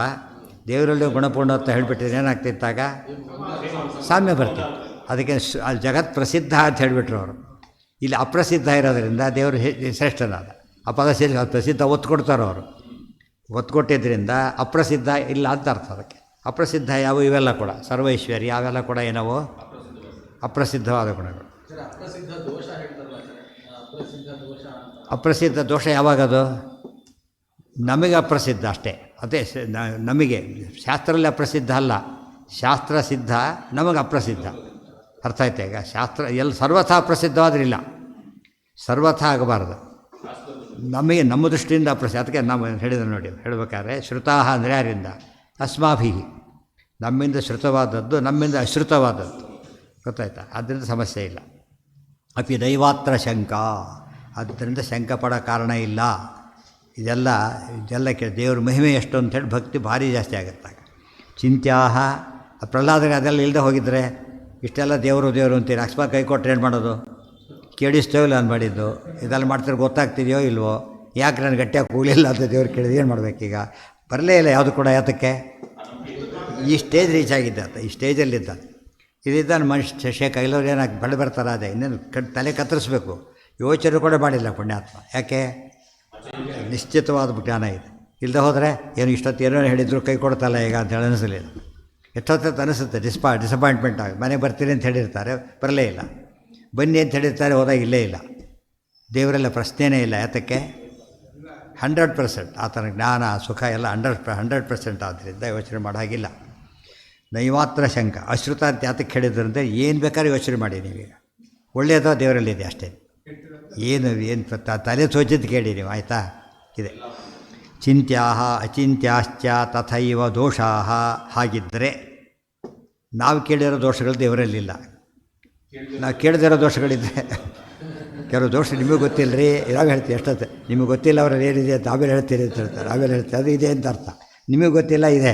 ದೇವರಲ್ಲೂ ಗುಣಪೂರ್ಣತ್ವ ಹೇಳಿಬಿಟ್ಟಿದ್ರೆ ಏನಾಗ್ತಿತ್ತಾಗ? ಸಾಮ್ಯ ಬರ್ತಿತ್ತು. ಅದಕ್ಕೆ ಅಲ್ಲಿ ಜಗತ್ ಪ್ರಸಿದ್ಧ ಅಂತ ಹೇಳಿಬಿಟ್ರು ಅವರು. ಇಲ್ಲಿ ಅಪ್ರಸಿದ್ಧ ಇರೋದರಿಂದ ದೇವರು ಶ್ರೇಷ್ಠನಾದ. ಆ ಪದ ಸೇರಿ ಪ್ರಸಿದ್ಧ ಒತ್ತು ಕೊಡ್ತಾರೋ ಅವರು. ಒತ್ತು ಕೊಟ್ಟಿದ್ದರಿಂದ ಅಪ್ರಸಿದ್ಧ ಇಲ್ಲ ಅಂತ ಅರ್ಥ. ಅದಕ್ಕೆ ಅಪ್ರಸಿದ್ಧ ಯಾವ ಇವೆಲ್ಲ ಕೂಡ ಸರ್ವೈಶ್ವರ್ಯ ಅವೆಲ್ಲ ಕೂಡ ಏನವು? ಅಪ್ರಸಿದ್ಧವಾದ ಗುಣಗಳು. ಅಪ್ರಸಿದ್ಧ ದೋಷ ಯಾವಾಗದು? ನಮಗೆ ಅಪ್ರಸಿದ್ಧ ಅಷ್ಟೇ. ಅದೇ ನಮಗೆ ಶಾಸ್ತ್ರದಲ್ಲಿ ಅಪ್ರಸಿದ್ಧ ಅಲ್ಲ, ಶಾಸ್ತ್ರ ಸಿದ್ಧ, ನಮಗೆ ಅಪ್ರಸಿದ್ಧ. ಅರ್ಥ ಆಯ್ತಾ? ಈಗ ಶಾಸ್ತ್ರ ಎಲ್ಲಿ ಸರ್ವಥಾ ಅಪ್ರಸಿದ್ಧವಾದ್ರಿಲ್ಲ, ಸರ್ವಥಾ ಆಗಬಾರ್ದು. ನಮಗೆ ನಮ್ಮ ದೃಷ್ಟಿಯಿಂದ ಅಪ್ರಸಿದ್ಧ. ಅದಕ್ಕೆ ನಾವು ಹೇಳಿದ್ರು ನೋಡಿ, ಹೇಳಬೇಕಾದ್ರೆ ಶ್ರುತಾಹ ಅಂದರೆ ಯಾರಿಂದ? ಅಸ್ಮಾಭಿ, ನಮ್ಮಿಂದ ಶ್ರುತವಾದದ್ದು, ನಮ್ಮಿಂದ ಅಶ್ರುತವಾದದ್ದು. ಗೊತ್ತಾಯ್ತಾ? ಆದ್ದರಿಂದ ಸಮಸ್ಯೆ ಇಲ್ಲ. ಅಪಿ ದೈವಾತ್ರ ಶಂಕ, ಆದ್ದರಿಂದ ಶಂಕ ಪಡೋ ಕಾರಣ ಇಲ್ಲ. ಇದೆಲ್ಲ ದೇವ್ರ ಮಹಿಮೆ ಎಷ್ಟು ಅಂಥೇಳಿ ಭಕ್ತಿ ಭಾರಿ ಜಾಸ್ತಿ ಆಗುತ್ತಾಗ. ಚಿಂತ್ಯಾಹ, ಪ್ರಹ್ಲಾದರಿಗೆ ಅದೆಲ್ಲ ಇಲ್ಲದೆ ಹೋಗಿದ್ರೆ ಇಷ್ಟೆಲ್ಲ ದೇವರು ಅಂತೀರಿ. ಅಕಸ್ಮಾತ್ ಕೈ ಕೊಟ್ಟರೆ ಏನು ಮಾಡೋದು? ಕೇಳಿಸ್ತೇವೋ ಇಲ್ಲ ಮಾಡಿದ್ದು. ಇದೆಲ್ಲ ಮಾಡ್ತಾರೆ ಗೊತ್ತಾಗ್ತಿದೆಯೋ ಇಲ್ವೋ? ಯಾಕೆ ನಾನು ಗಟ್ಟಿಯಾಗಿ ಕೂಗಲಿಲ್ಲ ಅಂತ ದೇವ್ರು ಕೇಳಿದ್ರೆ ಏನು ಮಾಡಬೇಕೀಗ? ಬರಲೇ ಇಲ್ಲ ಯಾವುದು ಕೂಡ. ಯಾತಕ್ಕೆ? ಈ ಸ್ಟೇಜ್ ರೀಚ್ ಆಗಿದ್ದ, ಈ ಸ್ಟೇಜಲ್ಲಿದ್ದ. ಇದಿದ್ದಾನೆ ಮನುಷ್ಯ ಶೇಖ ಇಲ್ಲವ್ರು ಏನಾಗಿ ಬೆಳೆ ಬರ್ತಾರೆ. ಅದೇ ಇನ್ನೇನು ತಲೆ ಕತ್ತರಿಸ್ಬೇಕು. ಯೋಚನೆ ಕೂಡ ಮಾಡಿಲ್ಲ ಪುಣ್ಯಾತ್ಮ. ಯಾಕೆ? ನಿಶ್ಚಿತವಾದ ಜ್ಞಾನ ಇದೆ. ಇಲ್ಲದೆ ಹೋದರೆ ಏನು ಇಷ್ಟೊತ್ತು ಏನೋ ಹೇಳಿದ್ರು ಕೈ ಕೊಡ್ತಲ್ಲ ಈಗ ಅಂತ ಹೇಳಿ ಅನಿಸಲಿಲ್ಲ. ಎಷ್ಟೊತ್ತು ಅನಿಸುತ್ತೆ, ಡಿಸಪಾಯಿಂಟ್ಮೆಂಟ್ ಆಗಿ. ಮನೆಗೆ ಬರ್ತೀನಿ ಅಂತ ಹೇಳಿರ್ತಾರೆ, ಬರಲೇ ಇಲ್ಲ. ಬನ್ನಿ ಅಂತ ಹೇಳಿರ್ತಾರೆ, ಹೋದಾಗ ಇಲ್ಲೇ ಇಲ್ಲ. ದೇವರೆಲ್ಲ ಪ್ರಶ್ನೆಯೇ ಇಲ್ಲ. ಯಾತಕ್ಕೆ? 100% ಆ ಥರ ಜ್ಞಾನ ಸುಖ ಎಲ್ಲ 100% ಆದ್ದರಿಂದ ಯೋಚನೆ ಮಾಡೋ ಹಾಗಿಲ್ಲ. ನೈವಾತ್ರ ಶಂಕ. ಅಶ್ರುತ ಅಂತ ಯಾತಕ್ಕೆ ಹೇಳಿದ್ರಂದರೆ ಏನು ಬೇಕಾದ್ರೂ ಯೋಚನೆ ಮಾಡಿ ನೀವೀಗ. ಒಳ್ಳೆಯದೋ ದೇವರಲ್ಲಿದೆ ಅಷ್ಟೇ. ಏನು ತಲೆ ಸೋಚಿದ್ದು ಕೇಳಿ ನೀವು, ಆಯಿತಾ? ಇದೆ. ಚಿಂತ್ಯಾಹ ಅಚಿಂತ್ಯಾಶ್ಚ ತಥೈವ ದೋಷಾಹ. ಹಾಗಿದ್ದರೆ ನಾವು ಕೇಳಿರೋ ದೋಷಗಳು ದೇವರಲ್ಲಿಲ್ಲ. ನಾವು ಕೇಳದಿರೋ ದೋಷಗಳಿದ್ದರೆ ಕೆಲವು ದೋಷ ನಿಮಗೆ ಗೊತ್ತಿಲ್ಲ ರೀ, ನಾವು ಹೇಳ್ತೀವಿ ಎಷ್ಟೊತ್ತೆ ನಿಮಗೆ ಗೊತ್ತಿಲ್ಲ ಅವರಲ್ಲಿ ಏನಿದೆ ಅಂತ ಆಮೇಲೆ ಹೇಳ್ತೀರಿ ಅಂತ ಹೇಳ್ತಾರೆ. ಆಮೇಲೆ ಹೇಳ್ತೀವಿ ಅದು ಇದೆ ಅಂತ ಅರ್ಥ. ನಿಮಗೆ ಗೊತ್ತಿಲ್ಲ ಇದೆ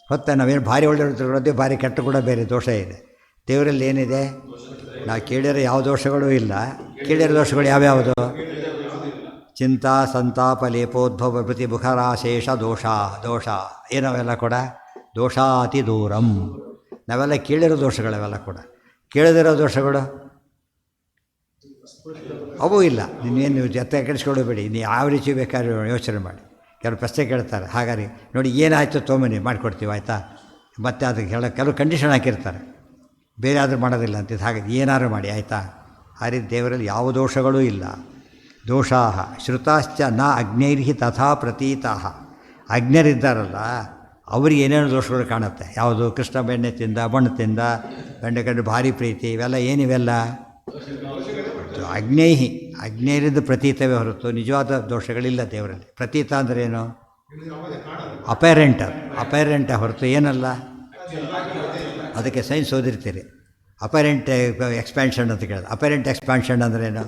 ಹೊತ್ತ. ನಾವೇನು ಭಾರಿ ಒಳ್ಳೆ ಹೇಳ್ತಿರೋದೇ, ಭಾರಿ ಕೆಟ್ಟ ಕೂಡ ಬೇರೆ ದೋಷ ಇದೆ. ದೇವರಲ್ಲಿ ಏನಿದೆ? ನಾವು ಕೇಳಿರೋ ಯಾವ ದೋಷಗಳೂ ಇಲ್ಲ. ಕೇಳಿರೋ ದೋಷಗಳು ಯಾವ್ಯಾವುದು? ಚಿಂತಾ ಸಂತಾಪ ಲೇಪೋದ್ಭವ ಪ್ರತಿ ಮುಖರಾಶೇಷ ದೋಷ ಏನವೆಲ್ಲ ಕೂಡ ದೋಷಾತಿ ದೂರಂ. ನಾವೆಲ್ಲ ಕೇಳಿರೋ ದೋಷಗಳವೆಲ್ಲ ಕೂಡ. ಕೇಳದಿರೋ ದೋಷಗಳು ಅವು ಇಲ್ಲ. ನೀವೇನು ಜೊತೆ ಕೆಡಿಸ್ಕೊಳ್ಬೇಡಿ. ನೀವು ಯಾವ ರೀತಿ ಬೇಕಾದ್ರೆ ಯೋಚನೆ ಮಾಡಿ. ಕೆಲವು ಪ್ರಶ್ನೆ ಕೇಳ್ತಾರೆ, ಹಾಗಾಗಿ ನೋಡಿ ಏನಾಯಿತು ತೊಗೊಂಬನ್ನಿ ಮಾಡಿಕೊಡ್ತೀವಿ, ಆಯಿತಾ? ಮತ್ತು ಅದಕ್ಕೆ ಕೆಲವು ಕಂಡೀಷನ್ ಹಾಕಿರ್ತಾರೆ, ಬೇರೆ ಆದರೂ ಮಾಡೋದಿಲ್ಲ ಅಂತಿದ್ದು. ಹಾಗೆ ಏನಾದ್ರು ಮಾಡಿ, ಆಯಿತಾ? ಆ ರೀತಿ ದೇವರಲ್ಲಿ ಯಾವ ದೋಷಗಳೂ ಇಲ್ಲ. ದೋಷಾಹ ಶ್ರುತಾಶ್ಚ ನ ಅಜ್ಞೈರ್ಹಿ ತಥಾ ಪ್ರತೀತಾಹ. ಅಜ್ಞರಿದ್ದಾರಲ್ಲ ಅವ್ರಿಗೆ ಏನೇನು ದೋಷಗಳು ಕಾಣುತ್ತೆ. ಯಾವುದು? ಕೃಷ್ಣ ಬೆಣ್ಣೆ ತಿಂದ, ಬಣ್ಣ ತಿಂದ, ಗಂಡು ಭಾರಿ ಪ್ರೀತಿ, ಇವೆಲ್ಲ ಏನಿವೆಲ್ಲ ಅಜ್ಞೈರಿಂದ ಪ್ರತೀತವೇ ಹೊರತು ನಿಜವಾದ ದೋಷಗಳಿಲ್ಲ ದೇವರಲ್ಲಿ. ಪ್ರತೀತ ಅಂದ್ರೇನು? ಅಪೈರೆಂಟ್ ಹೊರತು ಏನಲ್ಲ. ಅದಕ್ಕೆ ಸೈನ್ಸ್ ಓದಿರ್ತೀರಿ. ಅಪೈರೆಂಟ್ ಎಕ್ಸ್ಪ್ಯಾನ್ಷನ್ ಅಂತ ಕೇಳಿದ್ರೆ, ಅಪೈರೆಂಟ್ ಎಕ್ಸ್ಪ್ಯಾನ್ಷನ್ ಅಂದ್ರೇನು?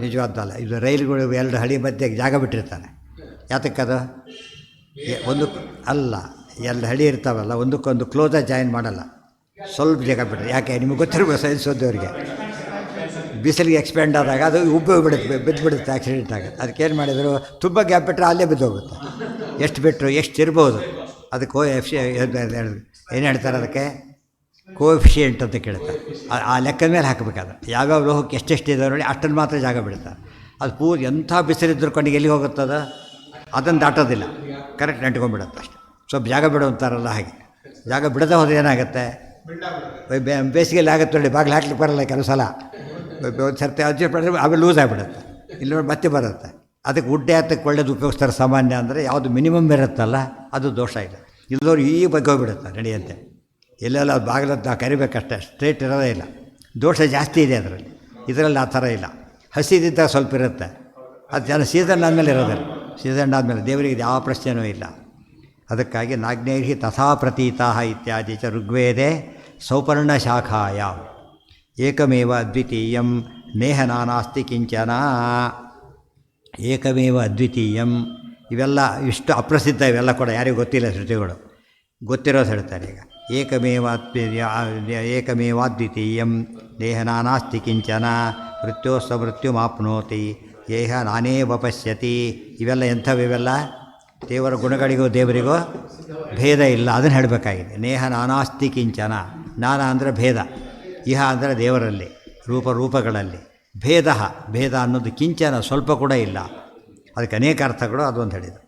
ನಿಜವಾದ್ದಲ್ಲ. ಇದು ರೈಲುಗಳು ಎರಡು ಹಳಿ ಮಧ್ಯೆ ಜಾಗ ಬಿಟ್ಟಿರ್ತಾನೆ. ಯಾತಕ್ಕದು? ಒಂದು ಅಲ್ಲ, ಎರಡು ಹಳಿ ಇರ್ತಾವಲ್ಲ, ಒಂದಕ್ಕೊಂದು ಕ್ಲೋಸಾಗಿ ಜಾಯಿನ್ ಮಾಡಲ್ಲ, ಸ್ವಲ್ಪ ಜಾಗ ಬಿಟ್ಟರೆ. ಯಾಕೆ? ನಿಮಗೆ ಗೊತ್ತಿರ್ಬೇಕು ಸೈನ್ಸ್ ಓದೋರಿಗೆ. ಬಿಸಿಲಿಗೆ ಎಕ್ಸ್ಪ್ಯಾಂಡ್ ಆದಾಗ ಅದು ಬಿದ್ದುಬಿಡುತ್ತೆ, ಆಕ್ಸಿಡೆಂಟ್ ಆಗುತ್ತೆ. ಅದಕ್ಕೇನು ಮಾಡಿದರು? ತುಂಬ ಗ್ಯಾಪ್ ಬಿಟ್ಟರೆ ಅಲ್ಲೇ ಬಿದ್ದೋಗುತ್ತೆ. ಎಷ್ಟು ಬಿಟ್ಟರು ಎಷ್ಟು ಇರ್ಬೋದು ಅದಕ್ಕೆ ಏನು ಹೇಳ್ತಾರೆ ಅದಕ್ಕೆ? ಕೋಎಫಿಷಿಯೆಂಟ್ ಅಂತ ಕೇಳ್ತಾರೆ. ಆ ಲೆಕ್ಕದ ಮೇಲೆ ಹಾಕಬೇಕಾದ್ರೆ ಯಾವ್ಯಾವ ಲೋಹಕ್ಕೆ ಎಷ್ಟೆಷ್ಟಿದೆ ನೋಡಿ ಅಷ್ಟನ್ನು ಮಾತ್ರ ಜಾಗ ಬಿಡ್ತಾರೆ. ಅದು ಎಂಥ ಬಿಸಿಲಿದ್ರು ಕಣ್ಣಿಗೆ ಎಲ್ಲಿ ಹೋಗುತ್ತದ, ಅದನ್ನು ದಾಟೋದಿಲ್ಲ, ಕರೆಕ್ಟ್ ನೆಟ್ಕೊಂಡ್ಬಿಡುತ್ತೆ ಅಷ್ಟೆ. ಸ್ವಲ್ಪ ಜಾಗ ಬಿಡುವಂತಾರಲ್ಲ ಹಾಗೆ. ಜಾಗ ಬಿಡದೆ ಹೋದ್ರೆ ಏನಾಗುತ್ತೆ? ಬೇಸಿಗೆಯಲ್ಲಿ ಆಗುತ್ತೆ ನೋಡಿ, ಬಾಗಿಲು ಹಾಕ್ಲಿಕ್ಕೆ ಬರಲ್ಲ ಕೆಲವು ಸಲ, ಒಂದು ಸರ್ತಿ ಅಡ್ಜಸ್ಟ್ ಮಾಡಿದ್ರೆ ಆಮೇಲೆ ಲೂಸ್ ಆಗಿಬಿಡುತ್ತೆ, ಇಲ್ಲಿ ನೋಡಿ ಮತ್ತೆ ಬರುತ್ತೆ. ಅದಕ್ಕೆ ಉಡ್ಡೆ ಹತ್ತಕ್ಕೆ ಒಳ್ಳೇದು ಉಪಯೋಗಿಸ್ತಾರೆ ಸಾಮಾನ್ಯ. ಅಂದರೆ ಯಾವುದು ಮಿನಿಮಮ್ ಇರುತ್ತಲ್ಲ ಅದು ದೋಷ ಇಲ್ಲ. ಇಲ್ಲದವ್ರು ಈ ಬಗ್ಗೆ ಹೋಗ್ಬಿಡುತ್ತೆ ನಡೆಯಂತೆ. ಎಲ್ಲೆಲ್ಲ ಬಾಗಿಲದ್ದು ಕರಿಬೇಕಷ್ಟೇ, ಸ್ಟ್ರೇಟ್ ಇರೋದೇ ಇಲ್ಲ. ದೋಷ ಜಾಸ್ತಿ ಇದೆ ಅದರಲ್ಲಿ. ಇದರಲ್ಲಿ ಆ ಥರ ಇಲ್ಲ. ಹಸಿದಿದ್ದಾಗ ಸ್ವಲ್ಪ ಇರುತ್ತೆ, ಅದು ಜನ ಸೀಸನ್ ಆದಮೇಲೆ ಇರೋದಿಲ್ಲ. ಸೀಸನ್ ಆದಮೇಲೆ ದೇವರಿಗೆ ಯಾವ ಪ್ರಶ್ನೆಯೂ ಇಲ್ಲ. ಅದಕ್ಕಾಗಿ ನಾಗ್ನೇಹಿ ತಥಾ ಪ್ರತೀತಾ ಇತ್ಯಾದಿ ಚ ಋಗ್ವೇದೆ ಸೌಪರ್ಣ ಶಾಖಾಯ ಏಕಮೇವ ಅದ್ವಿತೀಯಂ ನೇಹ ನಾನಾಸ್ತಿ ಕಿಂಚನ. ಏಕಮೇವ ಅದ್ವಿತೀಯಂ ಇವೆಲ್ಲ ಇಷ್ಟು ಅಪ್ರಸಿದ್ಧ, ಇವೆಲ್ಲ ಕೂಡ ಯಾರಿಗೂ ಗೊತ್ತಿಲ್ಲ ಶ್ರುತಿಗಳು. ಗೊತ್ತಿರೋದು ಹೇಳ್ತಾರೆ ಈಗ. ಏಕಮೇವಾದ್ವಿತೀಯಂ ದೇಹ ನಾನಾಸ್ತಿ ಕಿಂಚನ ಮೃತ್ಯೋಸ್ಸ ಮೃತ್ಯುಮಾಪ್ನೋತಿ ಏಹ ನಾನೇವ ಪಶ್ಯತಿ. ಇವೆಲ್ಲ ಎಂಥವಿವೆಲ್ಲ? ದೇವರ ಗುಣಗಳಿಗೂ ದೇವರಿಗೂ ಭೇದ ಇಲ್ಲ, ಅದನ್ನು ಹೇಳಬೇಕಾಗಿದೆ. ನೇಹ ನಾನಾಸ್ತಿ ಕಿಂಚನ. ನಾನಾ ಅಂದರೆ ಭೇದ, ಇಹ ಅಂದರೆ ದೇವರಲ್ಲಿ ರೂಪಗಳಲ್ಲಿ. ಭೇದ ಅನ್ನೋದು ಕಿಂಚನ ಸ್ವಲ್ಪ ಕೂಡ ಇಲ್ಲ. ಅದಕ್ಕೆ ಅನೇಕ ಅರ್ಥಗಳು, ಅದೊಂದು ಹೇಳಿದರು.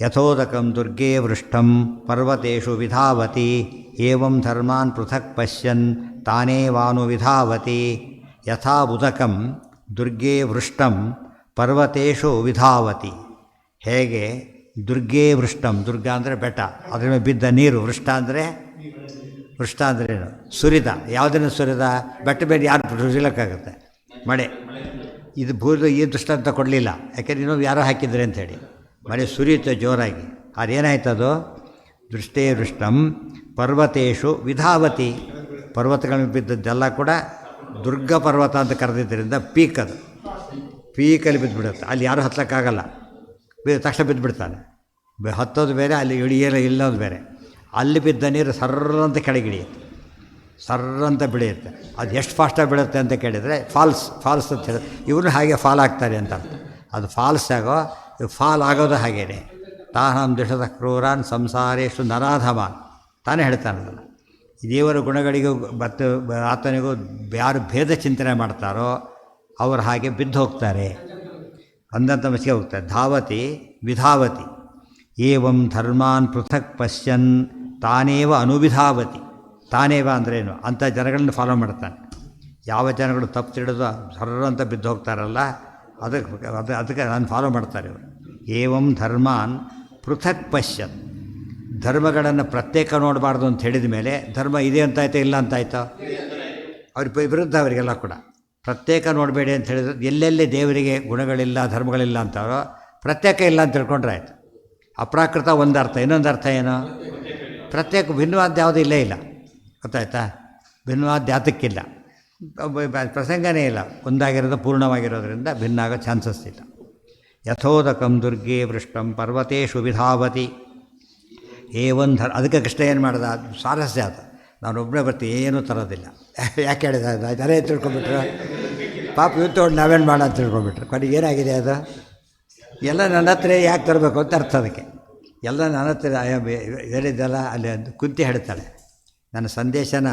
ಯಥೋದಕಂ ದುರ್ಗೆ ವೃಷ್ಟಂ ಪರ್ವತೇಷು ವಿಧಾವತಿ ಏವಂ ಧರ್ಮಾನ್ ಪೃಥಕ್ ಪಶ್ಯನ್ ತಾನೇವಾನು ವಿಧಾವತಿ. ಯಥಾ ಉದಕಂ ದುರ್ಗೆ ವೃಷ್ಟಂ ಪರ್ವತೇಷು ವಿಧಾವತಿ. ಹೇಗೆ ದುರ್ಗೆ ವೃಷ್ಟಂ, ದುರ್ಗ ಅಂದರೆ ಬೆಟ್ಟ, ಅದರ ಮೇಲೆ ಬಿದ್ದ ನೀರು. ವೃಷ್ಟ ಅಂದ್ರೇನು? ಸುರಿದ. ಯಾವುದನ್ನು ಸುರಿದ? ಬೆಟ್ಟ ಮೇಲೆ ಯಾರು ಸುರಿಲಕ್ಕಾಗುತ್ತೆ? ಮಳೆ. ಇದು ಈ ದೃಷ್ಟಾಂತ ಕೊಡಲಿಲ್ಲ, ಯಾಕೆಂದ್ರೆ ಇನ್ನೊಂದು ಯಾರೋ ಹಾಕಿದ್ರೆ ಅಂಥೇಳಿ. ಮಳೆ ಸುರಿಯುತ್ತೆ ಜೋರಾಗಿ. ಅದೇನಾಯ್ತದು? ದೃಷ್ಟೇ ವೃಷ್ಟಂ ಪರ್ವತೇಶು ವಿಧಾವತಿ. ಪರ್ವತಗಳು ಬಿದ್ದದ್ದೆಲ್ಲ ಕೂಡ ದುರ್ಗ ಪರ್ವತ ಅಂತ ಕರೆದಿದ್ದರಿಂದ ಪೀಕ್, ಅದು ಪೀಕಲ್ಲಿ ಬಿದ್ದುಬಿಡುತ್ತೆ. ಅಲ್ಲಿ ಯಾರೂ ಹತ್ತಕ್ಕಾಗಲ್ಲ, ತಕ್ಷಣ ಬಿದ್ದುಬಿಡ್ತಾನೆ. ಹತ್ತೋದು ಬೇರೆ, ಅಲ್ಲಿ ಇಲ್ಲೋದು ಬೇರೆ. ಅಲ್ಲಿ ಬಿದ್ದ ನೀರು ಸರ್ರಂತ ಕೆಳಗಿಳಿಯುತ್ತೆ, ಸರ್ರಂತ ಬೆಳೆಯುತ್ತೆ. ಅದು ಎಷ್ಟು ಫಾಸ್ಟಾಗಿ ಬೀಳುತ್ತೆ ಅಂತ ಕೇಳಿದರೆ ಫಾಲ್ಸ್ ಅಂತ ಹೇಳಿ ಇವರು ಹಾಗೆ ಫಾಲ್ ಆಗ್ತಾರೆ ಅಂತ ಅರ್ಥ. ಅದು ಫಾಲ್ಸ್ ಫಾಲ್ ಆಗೋದು ಹಾಗೇನೆ. ತಾಹಂ ದಿಷದ ಕ್ರೂರಾನ್ ಸಂಸಾರೇಶು ನರಾಧಮಾನ್ ತಾನೇ ಹೇಳ್ತಾನಲ್ಲ. ದೇವರ ಗುಣಗಳಿಗೂ ಮತ್ತು ಆತನಿಗೂ ಯಾರು ಭೇದ ಚಿಂತನೆ ಮಾಡ್ತಾರೋ ಅವರು ಹಾಗೆ ಬಿದ್ದು ಹೋಗ್ತಾರೆ, ಅಂದಂತ ಮಸಿಗೆ ಹೋಗ್ತಾರೆ. ಧಾವತಿ ವಿಧಾವತಿ ಏವಂ ಧರ್ಮಾನ್ ಪೃಥಕ್ ಪಶ್ಯನ್ ತಾನೇವ ಅನುವಿಧಾವತಿ. ತಾನೇವ ಅಂದ್ರೇನು? ಅಂಥ ಜನಗಳನ್ನು ಫಾಲೋ ಮಾಡ್ತಾನೆ. ಯಾವ ಜನಗಳು ತಪ್ಪು ತಿಳಿದು ಸರ್ರಂತ ಬಿದ್ದು ಹೋಗ್ತಾರಲ್ಲ, ಅದಕ್ಕೆ ನಾನು ಫಾಲೋ ಮಾಡ್ತಾರೆ ಇವರು. ಏವಂ ಧರ್ಮಾನ್ ಪೃಥಕ್ ಪಶ್ಯನ್, ಧರ್ಮಗಳನ್ನು ಪ್ರತ್ಯೇಕ ನೋಡಬಾರ್ದು ಅಂತ ಹೇಳಿದ ಮೇಲೆ ಧರ್ಮ ಇದೆ ಅಂತಾಯ್ತೋ ಇಲ್ಲ ಅಂತಾಯ್ತೋ? ಅವ್ರ ವಿರುದ್ಧ ಅವರಿಗೆಲ್ಲ ಕೂಡ ಪ್ರತ್ಯೇಕ ನೋಡಬೇಡಿ ಅಂತ ಹೇಳಿದ್ರು. ಎಲ್ಲೆಲ್ಲಿ ದೇವರಿಗೆ ಗುಣಗಳಿಲ್ಲ ಧರ್ಮಗಳಿಲ್ಲ ಅಂತವರೋ ಪ್ರತ್ಯೇಕ ಇಲ್ಲ ಅಂತ ತಿಳ್ಕೊಂಡ್ರೆ ಆಯಿತು. ಅಪ್ರಾಕೃತ ಒಂದು ಅರ್ಥ, ಇನ್ನೊಂದು ಅರ್ಥ ಏನು? ಪ್ರತ್ಯೇಕ ಭಿನ್ನವಾದ ಯಾವುದೂ ಇಲ್ಲೇ ಇಲ್ಲ, ಗೊತ್ತಾಯ್ತಾ? ಭಿನ್ನವಾದ ಯಾತಕ್ಕಿಲ್ಲ, ಪ್ರಸಂಗನೇ ಇಲ್ಲ. ಒಂದಾಗಿರೋದು ಪೂರ್ಣವಾಗಿರೋದ್ರಿಂದ ಭಿನ್ನ ಆಗೋ ಚಾನ್ಸಸ್ ಇಲ್ಲ. ಯಥೋದಕಂ ದುರ್ಗೆ ವೃಷ್ಟಂ ಪರ್ವತೇಶು ವಿಧಾವತಿ ಏವಂಧ. ಅದಕ್ಕೆ ಕೃಷ್ಣ ಏನು ಮಾಡ್ದ? ಸ್ವಾರಸ್ಯ ಅದು. ನಾನೊಬ್ಬನೇ ಬರ್ತೀವಿ, ಏನೂ ತರೋದಿಲ್ಲ. ಯಾಕೆ ಹೇಳಿದ? ಅದೇ ತಿಳ್ಕೊಂಬಿಟ್ರು ಪಾಪ ಇವು ತೊಗೊಂಡು ನಾವೇನು ಮಾಡೋಣ ಅಂತ ತಿಳ್ಕೊಂಬಿಟ್ರು. ಕೊನೆಗೆ ಏನಾಗಿದೆ ಅದು? ಎಲ್ಲ ನನ್ನ ಹತ್ರ ಯಾಕೆ ತರಬೇಕು ಅಂತ ಅರ್ಥ ಅದಕ್ಕೆ. ಎಲ್ಲ ನನ್ನ ಹತ್ರ ಹೇಳಿದ್ದಲ್ಲ. ಅಲ್ಲಿ ಕುಂತಿ ಹೇಳ್ತಾಳೆ, ನನ್ನ ಸಂದೇಶನ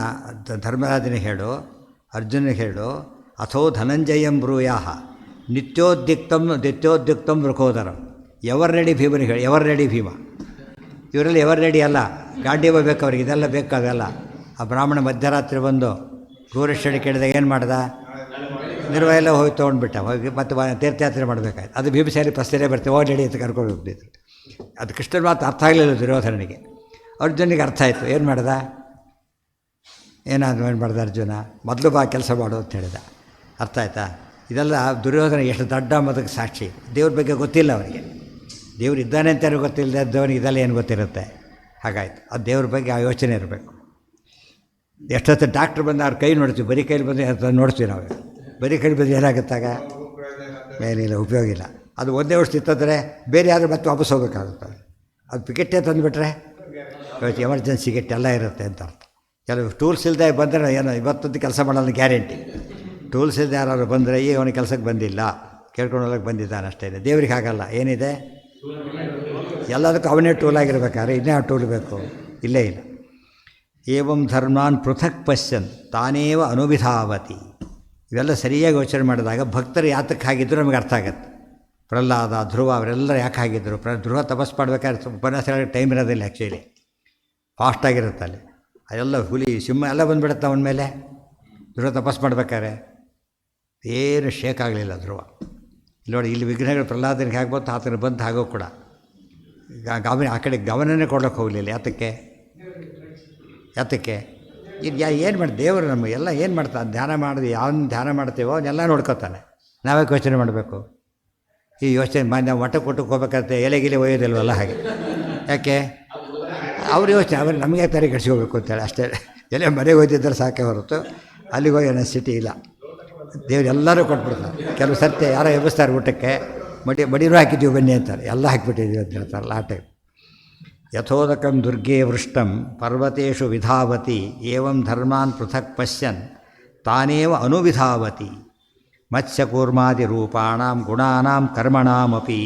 ಧರ್ಮರಾಜನಿಗೆ ಹೇಳು, ಅರ್ಜುನಿಗೆ ಹೇಳು. ಅಥೋ ಧನಂಜಯಂ ಬ್ರೂಯಾಹ ನಿತ್ಯೋದ್ಯುಕ್ತಂ ವೃಕೋದರಂ. ಎವರ್ ರೆಡಿ ಭೀಮನಿಗೆ ಹೇಳಿ. Ever ready Bhima. ಇವರಲ್ಲಿ ಎವರ್ ರೆಡಿ ಅಲ್ಲ, ಗಾಂಡೀವ ಬೇಕು ಅವ್ರಿಗೆ, ಇದೆಲ್ಲ ಬೇಕಾಗಲ್ಲ. ಆ ಬ್ರಾಹ್ಮಣ ಮಧ್ಯರಾತ್ರಿ ಬಂದು ಗೌರೀಶ್ವರಿ ಕೇಳಿದಾಗ ಏನು ಮಾಡ್ದ? ನಿರ್ವಹೆಲ್ಲ ಹೋಗಿ ತೊಗೊಂಡ್ಬಿಟ್ಟ. ಹೋಗಿ ಮತ್ತೆ ತೀರ್ಥಯಾತ್ರೆ ಮಾಡಬೇಕಾಯ್ತು. ಅದು ಭೀಮಸೇನಿ ಪ್ರಶ್ನೆ ಬರ್ತೀವಿ, ಹೋಗಿ ನಡಿ ಅಂತ ಕರ್ಕೊಂಡು ಹೋಗ್ತಿದ್ರು. ಅದು ಕೃಷ್ಣನ ಮಾತು ಅರ್ಥ ಆಗಲಿಲ್ಲ ದುರ್ಯೋಧನನಿಗೆ. ಅರ್ಜುನಿಗೆ ಅರ್ಥ ಆಯಿತು. ಏನು ಮಾಡ್ದ? ಏನು ಮಾಡ್ದ ಅರ್ಜುನ? ಮೊದಲು ಬಾ ಕೆಲಸ ಮಾಡು ಅಂತ ಹೇಳಿದ. ಅರ್ಥ ಆಯ್ತಾ? ಇದೆಲ್ಲ ದುರ್ಯೋಧನ ಎಷ್ಟು ದಡ್ಡ ಅನ್ನೋದಕ್ಕೆ ಸಾಕ್ಷಿ. ದೇವ್ರ ಬಗ್ಗೆ ಗೊತ್ತಿಲ್ಲ ಅವನಿಗೆ. ದೇವ್ರು ಇದ್ದಾನೆ ಅಂತ ಗೊತ್ತಿಲ್ಲದವನಿಗೆ ಇದೆಲ್ಲ ಏನು ಗೊತ್ತಿರುತ್ತೆ? ಹಾಗಾಯ್ತು. ಅದು ದೇವ್ರ ಬಗ್ಗೆ ಆ ಯೋಚನೆ ಇರಬೇಕು. ಎಷ್ಟೊತ್ತು ಡಾಕ್ಟ್ರ್ ಬಂದು ಅವ್ರ ಕೈ ನೋಡ್ತೀವಿ, ಬರೀ ಕೈಲಿ ಬಂದು ನೋಡ್ತೀವಿ ನಾವು. ಬರೀ ಕೈಲಿ ಬಂದು ಏನಾಗುತ್ತಾಗ? ಮೇಲಿಲ್ಲ, ಉಪಯೋಗ ಇಲ್ಲ. ಅದು ಒಂದೇ ವರ್ಷ ಇತ್ತಂದರೆ ಬೇರೆ ಯಾರು ಮತ್ತೆ ವಾಪಸ್ ಹೋಗ್ಬೇಕಾಗುತ್ತೆ. ಅದು ಪಿಕೆಟ್ಟೇ ತಂದುಬಿಟ್ರೆ ಎಮರ್ಜೆನ್ಸಿ ಗಿಟ್ ಎಲ್ಲ ಇರುತ್ತೆ ಅಂತ ಅರ್ಥ. ಕೆಲವು ಟೂಲ್ಸ್ ಇಲ್ಲದೆ ಬಂದರೆ ಏನೋ ಇವತ್ತಂತೂ ಕೆಲಸ ಮಾಡೋದು ಗ್ಯಾರಂಟಿ. ಟೂಲ್ಸ್ ಇಲ್ಲದೆ ಯಾರು ಬಂದರೆ ಈಗ ಅವನಿಗೆ ಕೆಲಸಕ್ಕೆ ಬಂದಿಲ್ಲ, ಕೇಳ್ಕೊಂಡು ಹೋಗಕ್ಕೆ ಬಂದಿದ್ದಾನೆ ಅಷ್ಟೇ. ದೇವ್ರಿಗೆ ಹಾಗಲ್ಲ. ಏನಿದೆ? ಎಲ್ಲದಕ್ಕೂ ಅವನೇ ಟೂಲ್ ಆಗಿರ್ಬೇಕಾದ್ರೆ ಇನ್ನೇ ಆ ಟೂಲ್ ಬೇಕು? ಇಲ್ಲೇ ಇಲ್ಲ. ಏವಂ ಧರ್ಮಾನ್ ಪೃಥಕ್ ಪಶ್ಯನ್ ತಾನೇವ ಅನುವಿಧಾವತಿ. ಇವೆಲ್ಲ ಸರಿಯಾಗಿ ಯೋಚನೆ ಮಾಡಿದಾಗ ಭಕ್ತರು ಯಾತಕ್ಕೆ ಹಾಗಿದ್ದರು ನಮಗೆ ಅರ್ಥ ಆಗುತ್ತೆ. ಪ್ರಹ್ಲಾದ, ಧ್ರುವ ಅವರೆಲ್ಲರೂ ಯಾಕೆ ಹಾಗಿದ್ದರು? ಧ್ರುವ ತಪಸ್ ಮಾಡಬೇಕಾದ್ರೆ ಉಪನ್ಯಾಸ ಹೇಳೋಕ್ಕೆ ಟೈಮ್ ಇರೋದಿಲ್ಲ. ಆ್ಯಕ್ಚುಲಿ ಫಾಸ್ಟಾಗಿರುತ್ತೆ ಅಲ್ಲಿ. ಅದೆಲ್ಲ ಹುಲಿ ಸಿಂಹ ಎಲ್ಲ ಬಂದುಬಿಡುತ್ತೆ ಅವನ ಮೇಲೆ. ಧ್ರುವ ತಪಸ್ ಮಾಡ್ಬೇಕಾದ್ರೆ ಏನು ಶೇಕ್ ಆಗಲಿಲ್ಲ ಧ್ರುವ. ಇಲ್ಲಿ ನೋಡಿ, ಇಲ್ಲಿ ವಿಘ್ನಗಳು ಪ್ರಹ್ಲಾದನಿಗೆ ಆಗ್ಬೋದು, ಆತನಿಗೆ ಬಂದು ಆಗೋ ಕೂಡ ಆ ಕಡೆ ಗಮನನೇ ಕೊಡೋಕ್ಕೆ ಹೋಗಲಿಲ್ಲ. ಯಾತಕ್ಕೆ ಇದು ಏನು ಮಾಡಿ ದೇವರು ನಮಗೆಲ್ಲ ಏನು ಮಾಡ್ತಾನೆ? ಧ್ಯಾನ ಮಾಡಿದ್ವಿ, ಯಾವನ್ನ ಧ್ಯಾನ ಮಾಡ್ತೀವೋ ಅವನ್ನೆಲ್ಲ ನೋಡ್ಕೊತಾನೆ. ನಾವೇ ಯೋಚನೆ ಮಾಡಬೇಕು. ಈ ಯೋಚನೆ ನಾವು ಮಠಕ್ಕೆ ಹೋಗ್ಬೇಕಾದ್ರೆ ಎಲೆಗಿಲೆ ಒಯ್ಯೋದಿಲ್ವಲ್ಲ, ಹಾಗೆ ಯಾಕೆ ಅವ್ರು ಯೋಚನೆ ಅವ್ರು ನಮಗೆ ತಾರೆ ಕೆಡಿಸ್ಕೋಬೇಕು ಅಂತೇಳಿ ಅಷ್ಟೇ. ಎಲೆ ಮನೆಗೆ ಹೋಯ್ತಿದ್ದರೆ ಸಾಕೆ ಹೊರತು ಅಲ್ಲಿಗೆ ಹೋಗಿ ನೆಸಿಟಿ ಇಲ್ಲ. ದೇವ್ರು ಎಲ್ಲರೂ ಕೊಟ್ಬಿಡ್ತಾರೆ. ಕೆಲವು ಸತ್ಯ ಯಾರೋ ಎಬ್ಬಿಸ್ತಾರೆ ಊಟಕ್ಕೆ, ಮಡಿನೂ ಹಾಕಿದ್ದೀವಿ ಬನ್ನಿ ಅಂತಾರೆ, ಎಲ್ಲ ಹಾಕಿಬಿಟ್ಟಿದ್ದೀವಿ ಅಂತ ಹೇಳ್ತಾರಲ್ಲ ಆ ಟೈಪ್. ಯಥೋದಕಂ ದುರ್ಗೆ ವೃಷ್ಟಂ ಪರ್ವತೇಷು ವಿಧಾವತಿ ಏವಂ ಧರ್ಮಾನ್ ಪೃಥಕ್ ಪಶ್ಯನ್ ತಾನೇವ ಅನುವಿಧಾವತಿ. ಮತ್ಸ್ಯಕೂರ್ಮಾದಿರೂಪಾಣಾಂ ಗುಣಾನಾಂ ಕರ್ಮಣಾಮಪಿ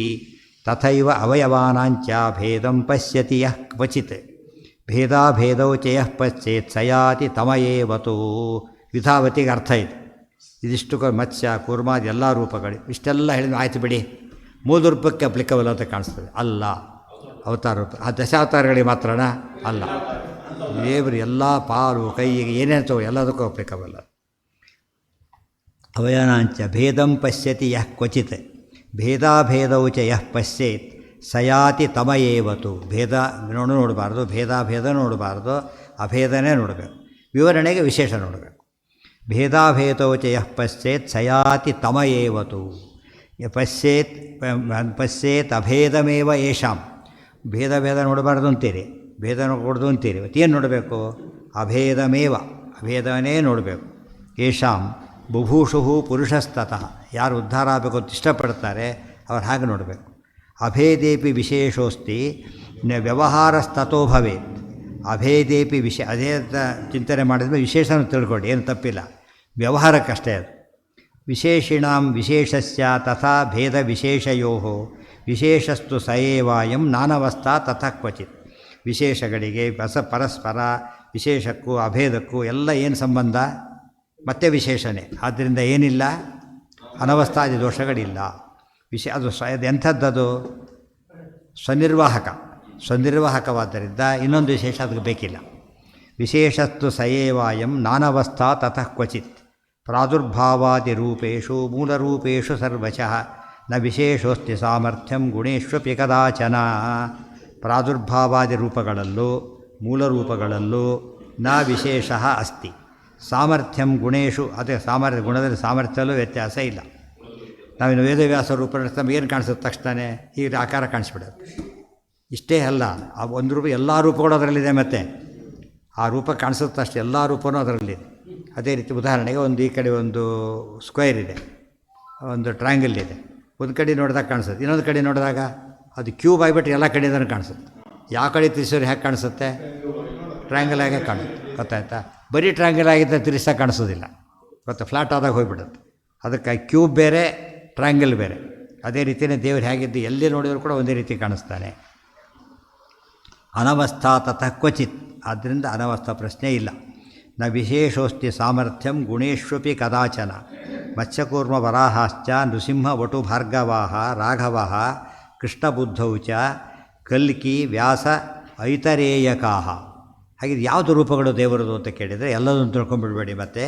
ತಥೈವ ಅವಯವಾನಾಂಚ ಭೇದಂ ಪಶ್ಯತಿ ಯಃ ಕ್ವಚಿತ್ ಭೇದಾಭೇದೌ ಚ ಯಃ ಪಶ್ಯೇತ್ ಸಯಾತಿ ತಮಯೇವತು. ವಿಧಾವತಿಗೆ ಅರ್ಥ ಇದೆ. ಇದಿಷ್ಟು ಮತ್ಸ್ಯ ಕೂರ್ಮಾದಿ ಎಲ್ಲ ರೂಪಗಳು ಇಷ್ಟೆಲ್ಲ ಹೇಳಿದ ಆಯ್ತು ಬಿಡಿ, ಮೂಲ ರೂಪಕ್ಕೆ ಅಪ್ಲಿಕಬಲ್ ಅಂತ ಕಾಣಿಸ್ತದೆ. ಅಲ್ಲ, ಅವತಾರ ರೂಪ ಆ ದಶಾವತಾರಗಳಿಗೆ ಮಾತ್ರನಾ? ಅಲ್ಲ, ದೇವರು ಎಲ್ಲ ಪಾಲು ಕೈಗೆ ಏನೇನು ಎಲ್ಲದಕ್ಕೂ ಅಪ್ಲಿಕಬಲ್. ಅವಯನಾಂಚ ಭೇದಂ ಪಶ್ಯತಿ ಯಃ ಕ್ವಚಿತ್ ಭೇದಾಭೇದೌ ಚ ಯಃ ಪಶ್ಯೇತ್ ಸಯಾತಿ ತಮಯೇವತು. ಭೇದ ನೋಡಬಾರ್ದು, ಭೇದಾಭೇದ ನೋಡಬಾರ್ದು, ಅಭೇದನೇ ನೋಡಬೇಕು. ವಿವರಣೆಗೆ ವಿಶೇಷ ನೋಡಬೇಕು. ಭೇದಾಭೇದೌ ಚ ಯಃ ಪಶ್ಯೇತ್ ಸಯಾತಿ ತಮಯೇವತು. ಪಶ್ಯೇತ್ ಅಭೇದಮೇವ ಯೇಷಾಂ. ಭೇದ ನೋಡಬಾರ್ದು ಅಂತೀರಿ, ಭೇದ ನೋಡಬಾರ್ದು ಅಂತೀರಿ. ಮತ್ತೇನು ನೋಡಬೇಕು? ಅಭೇದಮೇವ, ಅಭೇದವನ್ನೇ ನೋಡಬೇಕು. ಯೇಷಾಂ ಬುಭೂಷು ಪುರುಷಸ್ತತಃ. ಯಾರು ಉದ್ಧಾರ ಆಗಬೇಕು ಅಂತ ಇಷ್ಟಪಡ್ತಾರೆ ಅವ್ರು ಹಾಗೆ ನೋಡಬೇಕು. ಅಭೇದೇಪಿ ವಿಶೇಷೋಸ್ತಿ ವ್ಯವಹಾರಸ್ತತೋ ಭವೇತ್. ಅಭೇದೇಪಿ ಅದೇ ಚಿಂತನೆ ಮಾಡಿದ್ಮೇಲೆ ವಿಶೇಷನ ತಿಳ್ಕೊಂಡು ಏನು ತಪ್ಪಿಲ್ಲ, ವ್ಯವಹಾರಕ್ಕಷ್ಟೇ ಅದು. ವಿಶೇಷಿಣಾಂ ವಿಶೇಷಸ್ಯ ತಥಾ ಭೇದ ವಿಶೇಷಯೋ ವಿಶೇಷಸ್ತು ಸಯೇವಾಯಂ ನಾನವಸ್ಥಾ ತಥಾ ಕ್ವಚಿತ್. ವಿಶೇಷಗಳಿಗೆ ಪರಸ್ಪರ ವಿಶೇಷಕ್ಕೂ ಅಭೇದಕ್ಕೂ ಎಲ್ಲ ಏನು ಸಂಬಂಧ? ಮತ್ತೆ ವಿಶೇಷಣೆ. ಆದ್ದರಿಂದ ಏನಿಲ್ಲ, ಅನವಸ್ಥಾದಿ ದೋಷಗಳಿಲ್ಲ. ಅದು ಎಂಥದ್ದದು? ಸ್ವನಿರ್ವಾಹಕವಾದ್ದರಿಂದ ಇನ್ನೊಂದು ವಿಶೇಷ ಅದಕ್ಕೆ ಬೇಕಿಲ್ಲ. ವಿಶೇಷಸ್ತು ಸಯೇವಾಯಂ ನಾನವಸ್ಥಾ ತತಃ ಕ್ವಚಿತ್ ಪ್ರಾದುರ್ಭಾವಾದಿ ರೂಪೇಷು ಮೂಲರೂಪೇಷು ಸರ್ವಶಃ ನ ವಿಶೇಷೋಸ್ತಿ ಸಾಮರ್ಥ್ಯಂ ಗುಣೇಶ್ವಪಿ ಕದಾಚನ. ಪ್ರಾದುರ್ಭಾವಾದಿ ರೂಪಗಳಲ್ಲೂ ಮೂಲರೂಪಗಳಲ್ಲೂ ನ ವಿಶೇಷ ಅಸ್ತಿ. ಸಾಮರ್ಥ್ಯಂ ಗುಣೇಶು, ಅದೇ ಗುಣದಲ್ಲಿ ಸಾಮರ್ಥ್ಯಲ್ಲೂ ವ್ಯತ್ಯಾಸ ಇಲ್ಲ. ನಾವಿನ್ನು ವೇದವ್ಯಾಸ ರೂಪ ನಮಗೆ ಏನು ಕಾಣಿಸುತ್ತೆ? ತಕ್ಷಣ ಈಗ ಆಕಾರ ಕಾಣಿಸ್ಬಿಡೋದು. ಇಷ್ಟೇ ಅಲ್ಲ, ಆ ಒಂದು ರೂಪ ಎಲ್ಲ ರೂಪಗಳು ಅದರಲ್ಲಿದೆ. ಮತ್ತು ಆ ರೂಪ ಕಾಣಿಸುತ್ತೆ ಅಷ್ಟೇ, ಎಲ್ಲ ರೂಪವೂ ಅದರಲ್ಲಿದೆ. ಅದೇ ರೀತಿ ಉದಾಹರಣೆಗೆ ಈ ಕಡೆ ಒಂದು ಸ್ಕ್ವೇರ್ ಇದೆ, ಒಂದು ಟ್ರಯಾಂಗಲ್ ಇದೆ. ಒಂದು ಕಡೆ ನೋಡಿದಾಗ ಕಾಣಿಸುತ್ತೆ, ಇನ್ನೊಂದು ಕಡೆ ನೋಡಿದಾಗ ಅದು ಕ್ಯೂಬ್ ಆಗಿಬಿಟ್ಟು ಎಲ್ಲ ಕಡೆಯಿಂದನೂ ಕಾಣಿಸುತ್ತೆ. ಯಾವ ಕಡೆ ತಿರ್ಸೋರು ಹೇಗೆ ಕಾಣಿಸುತ್ತೆ? ಟ್ರಯಾಂಗಲ್ ಆಗೇ ಕಾಣುತ್ತೆ. ಗೊತ್ತಾಯ್ತಾ? ಬರೀ ಟ್ರಯಾಂಗಲ್ ಆಗಿದ್ದರೆ ತಿರ್ಸಾ ಕಾಣಿಸೋದಿಲ್ಲ, ಗೊತ್ತಾ? ಫ್ಲಾಟ್ ಆದಾಗ ಹೋಗಿಬಿಡುತ್ತೆ. ಅದಕ್ಕೆ ಕ್ಯೂಬ್ ಬೇರೆ, ಟ್ರಯಾಂಗಲ್ ಬೇರೆ. ಅದೇ ರೀತಿಯೇ ದೇವರು ಹೇಗಿದ್ದು ಎಲ್ಲಿ ನೋಡಿದರೂ ಕೂಡ ಒಂದೇ ರೀತಿ ಕಾಣಿಸ್ತಾನೆ. ಅನವಸ್ಥಾ ತತಃ ಕ್ವಚಿತ್. ಆದ್ದರಿಂದ ಅನವಸ್ಥಾ ಪ್ರಶ್ನೆ ಇಲ್ಲ. ನ ವಿಶೇಷೋಸ್ತಿ ಸಾಮರ್ಥ್ಯಂ ಗುಣೇಶ್ವಪಿ ಕದಾಚನ. ಮತ್ಸ್ಯಕೂರ್ಮ ವರಾಹಾಶ್ಚ ನೃಸಿಂಹ ವಟು ಭಾರ್ಗವಾಹ ರಾಘವಃ ಕೃಷ್ಣಬುದ್ಧೌ ಚ ಕಲ್ಕಿ ವ್ಯಾಸ ಐತರೇಯಕಾಹ. ಹಾಗಿದ್ದು ಯಾವುದು ರೂಪಗಳು ದೇವರದು ಅಂತ ಕೇಳಿದರೆ ಎಲ್ಲದನ್ನು ತಿಳ್ಕೊಂಡ್ಬಿಡ್ಬೇಡಿ. ಮತ್ತು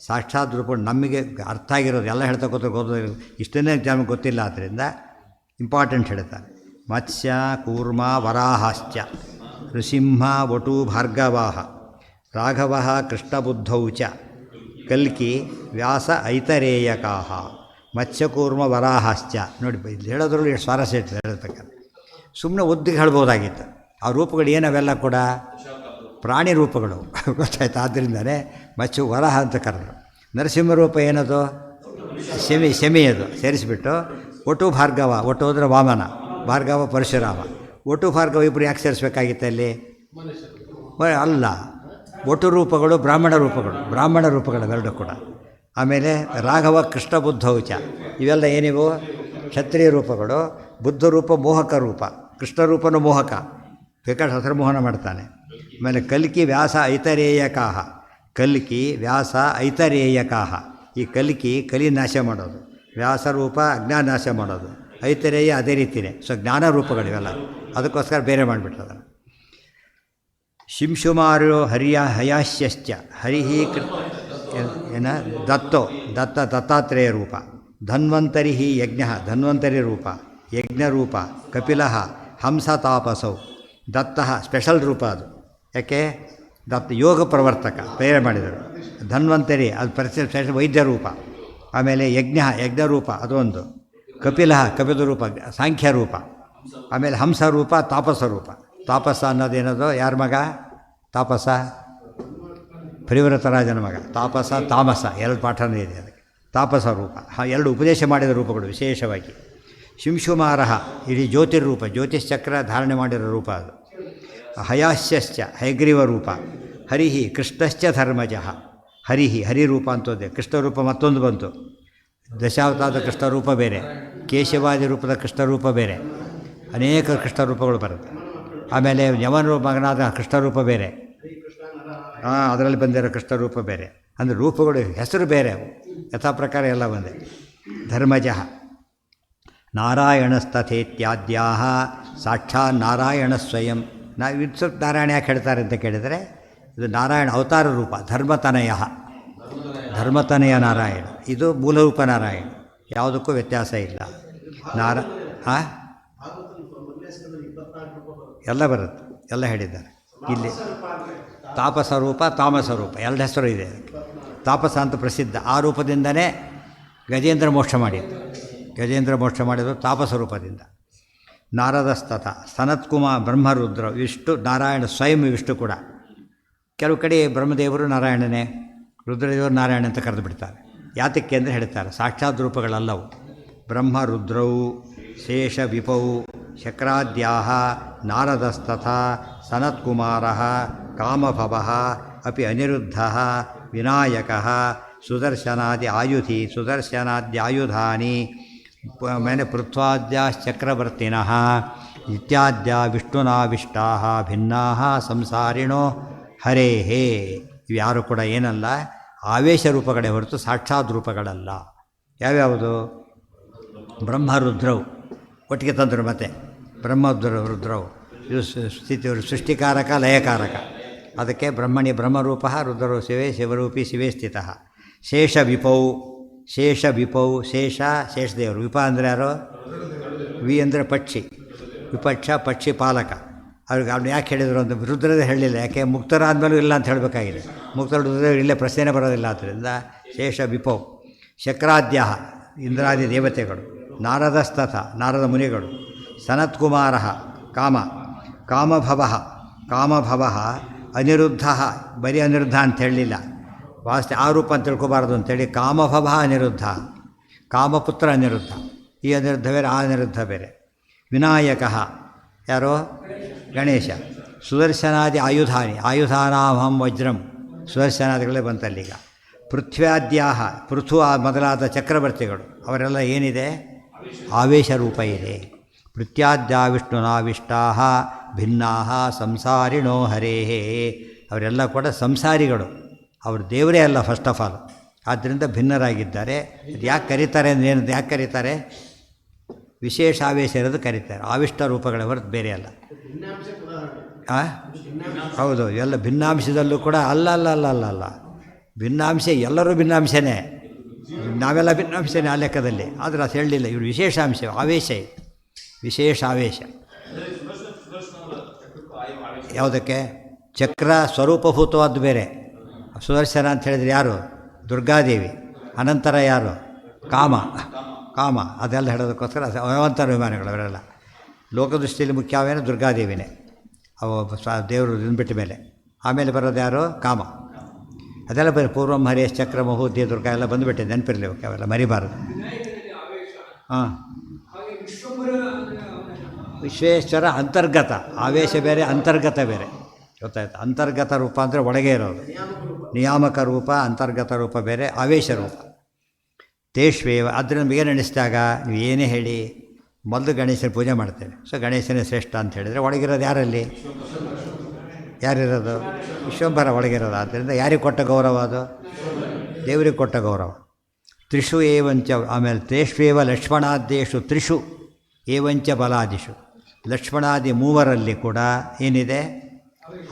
ಸಾಕ್ಷಾತ್ ರೂಪ ನಮಗೆ ಅರ್ಥ ಆಗಿರೋದು ಎಲ್ಲ ಹೇಳ್ತಾ ಓದೋದು ಇಷ್ಟನ್ನೇ ನಮಗೆ ಗೊತ್ತಿಲ್ಲ. ಆದ್ದರಿಂದ ಇಂಪಾರ್ಟೆಂಟ್ ಹೇಳ್ತಾರೆ. ಮತ್ಸ್ಯ ಕೂರ್ಮ ವರಾಹಾಶ್ಚ ನೃಸಿಂಹ ವಟು ಭಾರ್ಗವಾಹ ರಾಘವಃ ಕೃಷ್ಣಬುದ್ಧೌ ಚ ಕಲ್ಕಿ ವ್ಯಾಸ ಐತರೇಯಕಾಹ. ಮತ್ಸ್ಯಕೂರ್ಮ ವರಾಹಾಶ್ಚ. ನೋಡಿ, ಇಲ್ಲಿ ಹೇಳೋದ್ರಲ್ಲಿ ಎಷ್ಟು ಸ್ವಾರಸ್ಯ ಇರ್ತದೆ ಹೇಳ್ತಕ್ಕಂಥ. ಸುಮ್ಮನೆ ಒದ್ದಿಗೆ ಹೇಳ್ಬೋದಾಗಿತ್ತು. ಆ ರೂಪಗಳು ಏನವೆಲ್ಲ ಕೂಡ ಪ್ರಾಣಿ ರೂಪಗಳು, ಗೊತ್ತಾಯ್ತು? ಆದ್ದರಿಂದಲೇ ಮತ್ಸ್ಯ ವರಾಹ ಅಂತ ಕರೆದರು. ನರಸಿಂಹ ರೂಪ ಏನದು? ಶಮಿ ಅದು ಸೇರಿಸಿಬಿಟ್ಟು ಒಟು ಭಾರ್ಗವ. ಒಟು ಅಂದರೆ ವಾಮನ, ಭಾರ್ಗವ ಪರಶುರಾಮ. ಒಟು ಭಾರ್ಗವ ಇಬ್ಬರು ಯಾಕೆ ಸೇರಿಸ್ಬೇಕಾಗಿತ್ತು ಅಲ್ಲಿ? ಅಲ್ಲ, ಒಟು ರೂಪಗಳು ಬ್ರಾಹ್ಮಣ ರೂಪಗಳು ಅವೆರಡು ಕೂಡ. ಆಮೇಲೆ ರಾಘವ ಕೃಷ್ಣ ಬುದ್ಧೌಚ, ಇವೆಲ್ಲ ಏನಿವು? ಕ್ಷತ್ರಿಯ ರೂಪಗಳು. ಬುದ್ಧ ರೂಪ ಮೋಹಕ ರೂಪ, ಕೃಷ್ಣ ರೂಪನೂ ಮೋಹಕ, ಬೇಕಾದ್ರೆ ಹಸರು ಮೋಹನ ಮಾಡ್ತಾನೆ. ಆಮೇಲೆ ಕಲ್ಕಿ ವ್ಯಾಸ ಐತರೇಯಕಾಹ, ಕಲ್ಕಿ ವ್ಯಾಸ ಐತರೇಯಕಾಹ. ಈ ಕಲ್ಕಿ ಕಲಿ ನಾಶ ಮಾಡೋದು, ವ್ಯಾಸರೂಪ ಅಜ್ಞಾನ ನಾಶ ಮಾಡೋದು, ಐತರೇಯ ಅದೇ ರೀತಿಯೇ. ಸೊ ಜ್ಞಾನ ರೂಪಗಳಿವೆಲ್ಲ, ಅದಕ್ಕೋಸ್ಕರ ಬೇರೆ ಮಾಡಿಬಿಟ್ರು ಅದನ್ನು. ಶಿಂಶುಮಾರೋ ಹಯಾಶ್ಯಶ್ಚ ಹರಿಹಿ ಏನ ದತ್ತೋ ದತ್ತಾತ್ರೇಯ ರೂಪ. ಧನ್ವಂತರಿ ಯಜ್ಞ ಧನ್ವಂತರಿ ರೂಪ, ಯಜ್ಞರೂಪ. ಕಪಿಲ ಹಂಸ ತಾಪಸೌ. ದತ್ತ ಸ್ಪೆಷಲ್ ರೂಪ ಅದು. ಯಾಕೆ? ದತ್ತ ಯೋಗ ಪ್ರವರ್ತಕ, ಬೇರೆ ಮಾಡಿದರು. ಧನ್ವಂತರಿ ಅದು ಸ್ಪೆಷಲ್ ವೈದ್ಯ ರೂಪ. ಆಮೇಲೆ ಯಜ್ಞರೂಪ ಅದೊಂದು. ಕಪಿಲ ರೂಪ ಸಾಂಖ್ಯ ರೂಪ. ಆಮೇಲೆ ಹಂಸ ರೂಪ ತಾಪಸ ರೂಪ. ತಾಪಸ ಅನ್ನೋದೇನದು? ಯಾರ ಮಗ ತಾಪಸ? ಪರಿವ್ರತರಾಜನ ಮಗ. ತಾಪಸ ತಾಮಸ ಎರಡು ಪಾಠನೇ ಇದೆ ಅದಕ್ಕೆ. ತಾಪಸ ರೂಪ ಎರಡು ಉಪದೇಶ ಮಾಡಿದ ರೂಪಗಳು ವಿಶೇಷವಾಗಿ. ಶಿಂಶುಮಾರ ಇಡೀ ಜ್ಯೋತಿರ್ರೂಪ, ಜ್ಯೋತಿಶ್ಚಕ್ರ ಧಾರಣೆ ಮಾಡಿರೋ ರೂಪ ಅದು. ಹಯಾಶ್ಯಶ್ಚ ಹಯಗ್ರೀವ ರೂಪ. ಹರಿಹಿ ಕೃಷ್ಣಶ್ಚ ಧರ್ಮಜಃ. ಹರಿರೂಪ ಅಂತೋದೆ. ಕೃಷ್ಣರೂಪ ಮತ್ತೊಂದು ಬಂತು. ದಶಾವತಾರದ ಕೃಷ್ಣರೂಪ ಬೇರೆ, ಕೇಶವಾದಿ ರೂಪದ ಕೃಷ್ಣರೂಪ ಬೇರೆ, ಅನೇಕ ಕೃಷ್ಣರೂಪಗಳು ಬರುತ್ತೆ. ಆಮೇಲೆ ಯವನ ಮಗನಾದ ಕೃಷ್ಣರೂಪ ಬೇರೆ, ಅದರಲ್ಲಿ ಬಂದಿರೋ ಕೃಷ್ಣರೂಪ ಬೇರೆ. ಅಂದರೆ ರೂಪಗಳು ಹೆಸರು ಬೇರೆ, ಯಥಾ ಪ್ರಕಾರ ಎಲ್ಲ ಒಂದೇ. ಧರ್ಮಜಃ ನಾರಾಯಣಸ್ತಥೇತ್ಯಾದ್ಯಾ ಸಾಕ್ಷಾತ್ ನಾರಾಯಣ ಸ್ವಯಂ. ನಾವು ಇದು ಸ್ವಲ್ಪ ನಾರಾಯಣ ಯಾಕೆ ಹೇಳ್ತಾರೆ ಅಂತ ಕೇಳಿದರೆ, ಇದು ನಾರಾಯಣ ಅವತಾರ ರೂಪ. ಧರ್ಮತನಯ ನಾರಾಯಣ, ಇದು ಮೂಲರೂಪ ನಾರಾಯಣ. ಯಾವುದಕ್ಕೂ ವ್ಯತ್ಯಾಸ ಇಲ್ಲ. ಎಲ್ಲ ಬರುತ್ತೆ, ಎಲ್ಲ ಹೇಳಿದ್ದಾರೆ ಇಲ್ಲಿ. ತಾಪಸ ರೂಪ ತಾಮಸ ರೂಪ ಎರಡು ಹೆಸರು ಇದೆ. ತಾಪಸ ಅಂತ ಪ್ರಸಿದ್ಧ. ಆ ರೂಪದಿಂದನೇ ಗಜೇಂದ್ರ ಮೋಕ್ಷ ಮಾಡಿದ್ದು ತಾಪಸ ರೂಪದಿಂದ. ನಾರದಸ್ತಥ ಸನತ್ಕುಮಾರ್ ಬ್ರಹ್ಮರುದ್ರ ವಿಷ್ಣು ನಾರಾಯಣ ಸ್ವಯಂ ವಿಷ್ಣು ಕೂಡ. ಕೆಲವು ಕಡೆ ಬ್ರಹ್ಮದೇವರು ನಾರಾಯಣನೇ, ರುದ್ರದೇವರು ನಾರಾಯಣ ಅಂತ ಕರೆದು ಬಿಡ್ತಾರೆ. ಯಾತಕ್ಕೆ ಅಂದರೆ ಹೇಳ್ತಾರೆ, ಸಾಕ್ಷಾತ್ ರೂಪಗಳಲ್ಲವು. ಬ್ರಹ್ಮ ರುದ್ರವು ಶೇಷ ವಿಪೌ ಶಕ್ರಾದ್ಯಾ ನಾರದಸ್ತಥ ಸನತ್ಕುಮಾರ ಕಾಮಭವ ಅಪಿ ಅನಿರುದ್ಧ ವಿನಾಯಕ ಸುದರ್ಶನಾದಿ ಆಯುಧಾನಿ ಮೇಲೆ ಪೃಥ್ವಾದ್ಯಾಶ್ಚಕ್ರವರ್ತಿನಃ ಇತ್ಯಾದ್ಯ ವಿಷ್ಣುನಾವಿಷ್ಟಾ ಭಿನ್ನಾ ಸಂಸಾರಿಣೋ ಹರೇಹೇ. ಇವ್ಯಾರು ಕೂಡ ಏನಲ್ಲ, ಆವೇಶ ರೂಪಗಳೇ ಹೊರತು ಸಾಕ್ಷಾತ್ ರೂಪಗಳಲ್ಲ. ಯಾವ್ಯಾವುದು? ಬ್ರಹ್ಮರುದ್ರವು ಒಟ್ಟಿಗೆ ತಂದರು. ಮತ್ತೆ ರುದ್ರವು ಇದು ಸೃಷ್ಟಿಕಾರಕ ಲಯಕಾರಕ. ಅದಕ್ಕೆ ಬ್ರಹ್ಮರೂಪ ರುದ್ರರು ಶಿವರೂಪಿ ಶಿವೇ ಸ್ಥಿತಃ. ಶೇಷವಿಪೌ ಶೇಷದೇವರು. ವಿಪ ಅಂದರೆ ಯಾರು? ವಿ ಅಂದರೆ ಪಕ್ಷಿ, ವಿಪಕ್ಷ ಪಕ್ಷಿ ಪಾಲಕ. ಅವ್ರಿಗೆ ಅವ್ನು ಯಾಕೆ ಹೇಳಿದರು ಅಂತ ರುದ್ರದೇ ಹೇಳಲಿಲ್ಲ. ಯಾಕೆ? ಮುಕ್ತರಾದ್ಮೇಲೂ ಇಲ್ಲ ಅಂತ ಹೇಳಬೇಕಾಗಿದೆ. ರುದ್ರ ಇಲ್ಲೇ ಪ್ರಶ್ನೆ ಬರೋದಿಲ್ಲ. ಆದ್ದರಿಂದ ಶೇಷ ವಿಪೌ. ಶಕ್ರಾದ್ಯ ಇಂದ್ರಾದಿ ದೇವತೆಗಳು. ನಾರದಸ್ತಥ ನಾರದ ಮುನಿಗಳು. ಸನತ್ಕುಮಾರ ಕಾಮಭವ ಅನಿರುದ್ಧ. ಬರೀ ಅನಿರುದ್ಧ ಅಂತ ಹೇಳಲಿಲ್ಲ, ಆ ರೂಪ ಅಂತ ತಿಳ್ಕೊಬಾರ್ದು ಅಂತೇಳಿ ಕಾಮಭವ ಅನಿರುದ್ಧ, ಕಾಮಪುತ್ರ ಅನಿರುದ್ಧ. ಈ ಅನಿರುದ್ಧ ಬೇರೆ, ಆ ಅನಿರುದ್ಧ ಬೇರೆ. ವಿನಾಯಕ ಯಾರೋ? ಗಣೇಶ. ಸುದರ್ಶನಾದಿ ಆಯುಧಾನಾಹಂ ವಜ್ರಂ. ಸುದರ್ಶನಾದಿಗಳೇ ಬಂತಲ್ಲೀಗ. ಪೃಥ್ವ್ಯಾದ್ಯಾಹ ಪೃಥು ಮೊದಲಾದ ಚಕ್ರವರ್ತಿಗಳು, ಅವರೆಲ್ಲ ಏನಿದೆ? ಆವೇಶ ರೂಪ ಇದೆ. ಪೃಥ್ಯಾದ್ಯ ವಿಷ್ಣುನಾವಿಷ್ಟಾ ಭಿನ್ನಾ ಸಂಸಾರಿಣೋ ಹರೇಹೇ. ಅವರೆಲ್ಲ ಕೂಡ ಸಂಸಾರಿಗಳು, ಅವರು ದೇವರೇ ಅಲ್ಲ ಫಸ್ಟ್ ಆಫ್ ಆಲ್. ಆದ್ದರಿಂದ ಭಿನ್ನರಾಗಿದ್ದಾರೆ. ಅದು ಯಾಕೆ ಕರೀತಾರೆ ಅಂದರೆ ಏನದು? ಯಾಕೆ ಕರೀತಾರೆ? ವಿಶೇಷ ಆವೇಶ ಇರೋದು ಕರೀತಾರೆ. ಆವಿಷ್ಟ ರೂಪಗಳ ಹೊರತು ಬೇರೆ ಅಲ್ಲ. ಹೌದು, ಎಲ್ಲ ಭಿನ್ನಾಂಶದಲ್ಲೂ ಕೂಡ ಅಲ್ಲ. ಭಿನ್ನಾಂಶ ಎಲ್ಲರೂ ಭಿನ್ನಾಂಶನೇ, ನಾವೆಲ್ಲ ಭಿನ್ನಾಂಶನೇ ಆ ಲೆಕ್ಕದಲ್ಲಿ. ಆದರೆ ಅದು ಹೇಳಲಿಲ್ಲ. ಇವರು ವಿಶೇಷಾಂಶ ಆವೇಶ, ವಿಶೇಷ ಆವೇಶ. ಯಾವುದಕ್ಕೆ? ಚಕ್ರ ಸ್ವರೂಪಭೂತವಾದ್ದು ಬೇರೆ. ಸುದರ್ಶನ ಅಂತ ಹೇಳಿದರೆ ಯಾರು? ದುರ್ಗಾದೇವಿ. ಅನಂತರ ಯಾರು? ಕಾಮ. ಅದೆಲ್ಲ ಹೇಳೋದಕ್ಕೋಸ್ಕರ ಅನಂತರ ವಿಮಾನಗಳು ಅವರೆಲ್ಲ. ಲೋಕದೃಷ್ಟಿಯಲ್ಲಿ ಮುಖ್ಯವೇನು? ದುರ್ಗಾದೇವಿನೇ. ಅವು ದೇವರು ಬಿಟ್ಟ ಮೇಲೆ ಆಮೇಲೆ ಬರೋದು ಯಾರು? ಕಾಮ. ಅದೆಲ್ಲ ಬರೀ ಪೂರ್ವಂ ಹರೇಶ್ ಚಕ್ರ ಮಹೂದ್ಯ ದುರ್ಗಾ ಎಲ್ಲ ಬಂದುಬಿಟ್ಟಿದೆ, ನೆನಪಿರಲಿ ಅವಕ್ಕೆ, ಅವೆಲ್ಲ ಮರಿಬಾರದು. ವಿಶ್ವೇಶ್ವರ ಅಂತರ್ಗತ. ಆವೇಶ ಬೇರೆ, ಅಂತರ್ಗತ ಬೇರೆ. ಗೊತ್ತಾಯ್ತು? ಅಂತರ್ಗತ ರೂಪ ಅಂದರೆ ಒಳಗೆ ಇರೋದು. ನಿಯಾಮಕ ರೂಪ, ಅಂತರ್ಗತ ರೂಪ ಬೇರೆ, ಆವೇಶ ರೂಪ. ತೇಷ್ವೇವ. ಅದರಿಂದ ಏನು ಎಣಿಸಿದಾಗ ನೀವು ಏನೇ ಹೇಳಿ ಮೊದಲು ಗಣೇಶನ ಪೂಜೆ ಮಾಡ್ತೇವೆ. ಸೊ ಗಣೇಶನೇ ಶ್ರೇಷ್ಠ ಅಂತ ಹೇಳಿದರೆ ಒಳಗಿರೋದು ಯಾರಲ್ಲಿ? ಯಾರಿರೋದು? ವಿಶ್ವಂಭರ ಒಳಗಿರೋದು. ಆದ್ದರಿಂದ ಯಾರಿಗೆ ಕೊಟ್ಟ ಗೌರವ ಅದು? ದೇವರಿಗೆ ಕೊಟ್ಟ ಗೌರವ. ತ್ರಿಷು ಏವಂಚ, ಆಮೇಲೆ ತೇಷ್ವೇವ ಲಕ್ಷ್ಮಣಾದೇಶು ತ್ರಿಷು ಏವಂಚ ಬಲಾದಿಷು, ಲಕ್ಷ್ಮಣಾದಿ ಮೂವರಲ್ಲಿ ಕೂಡ ಏನಿದೆ?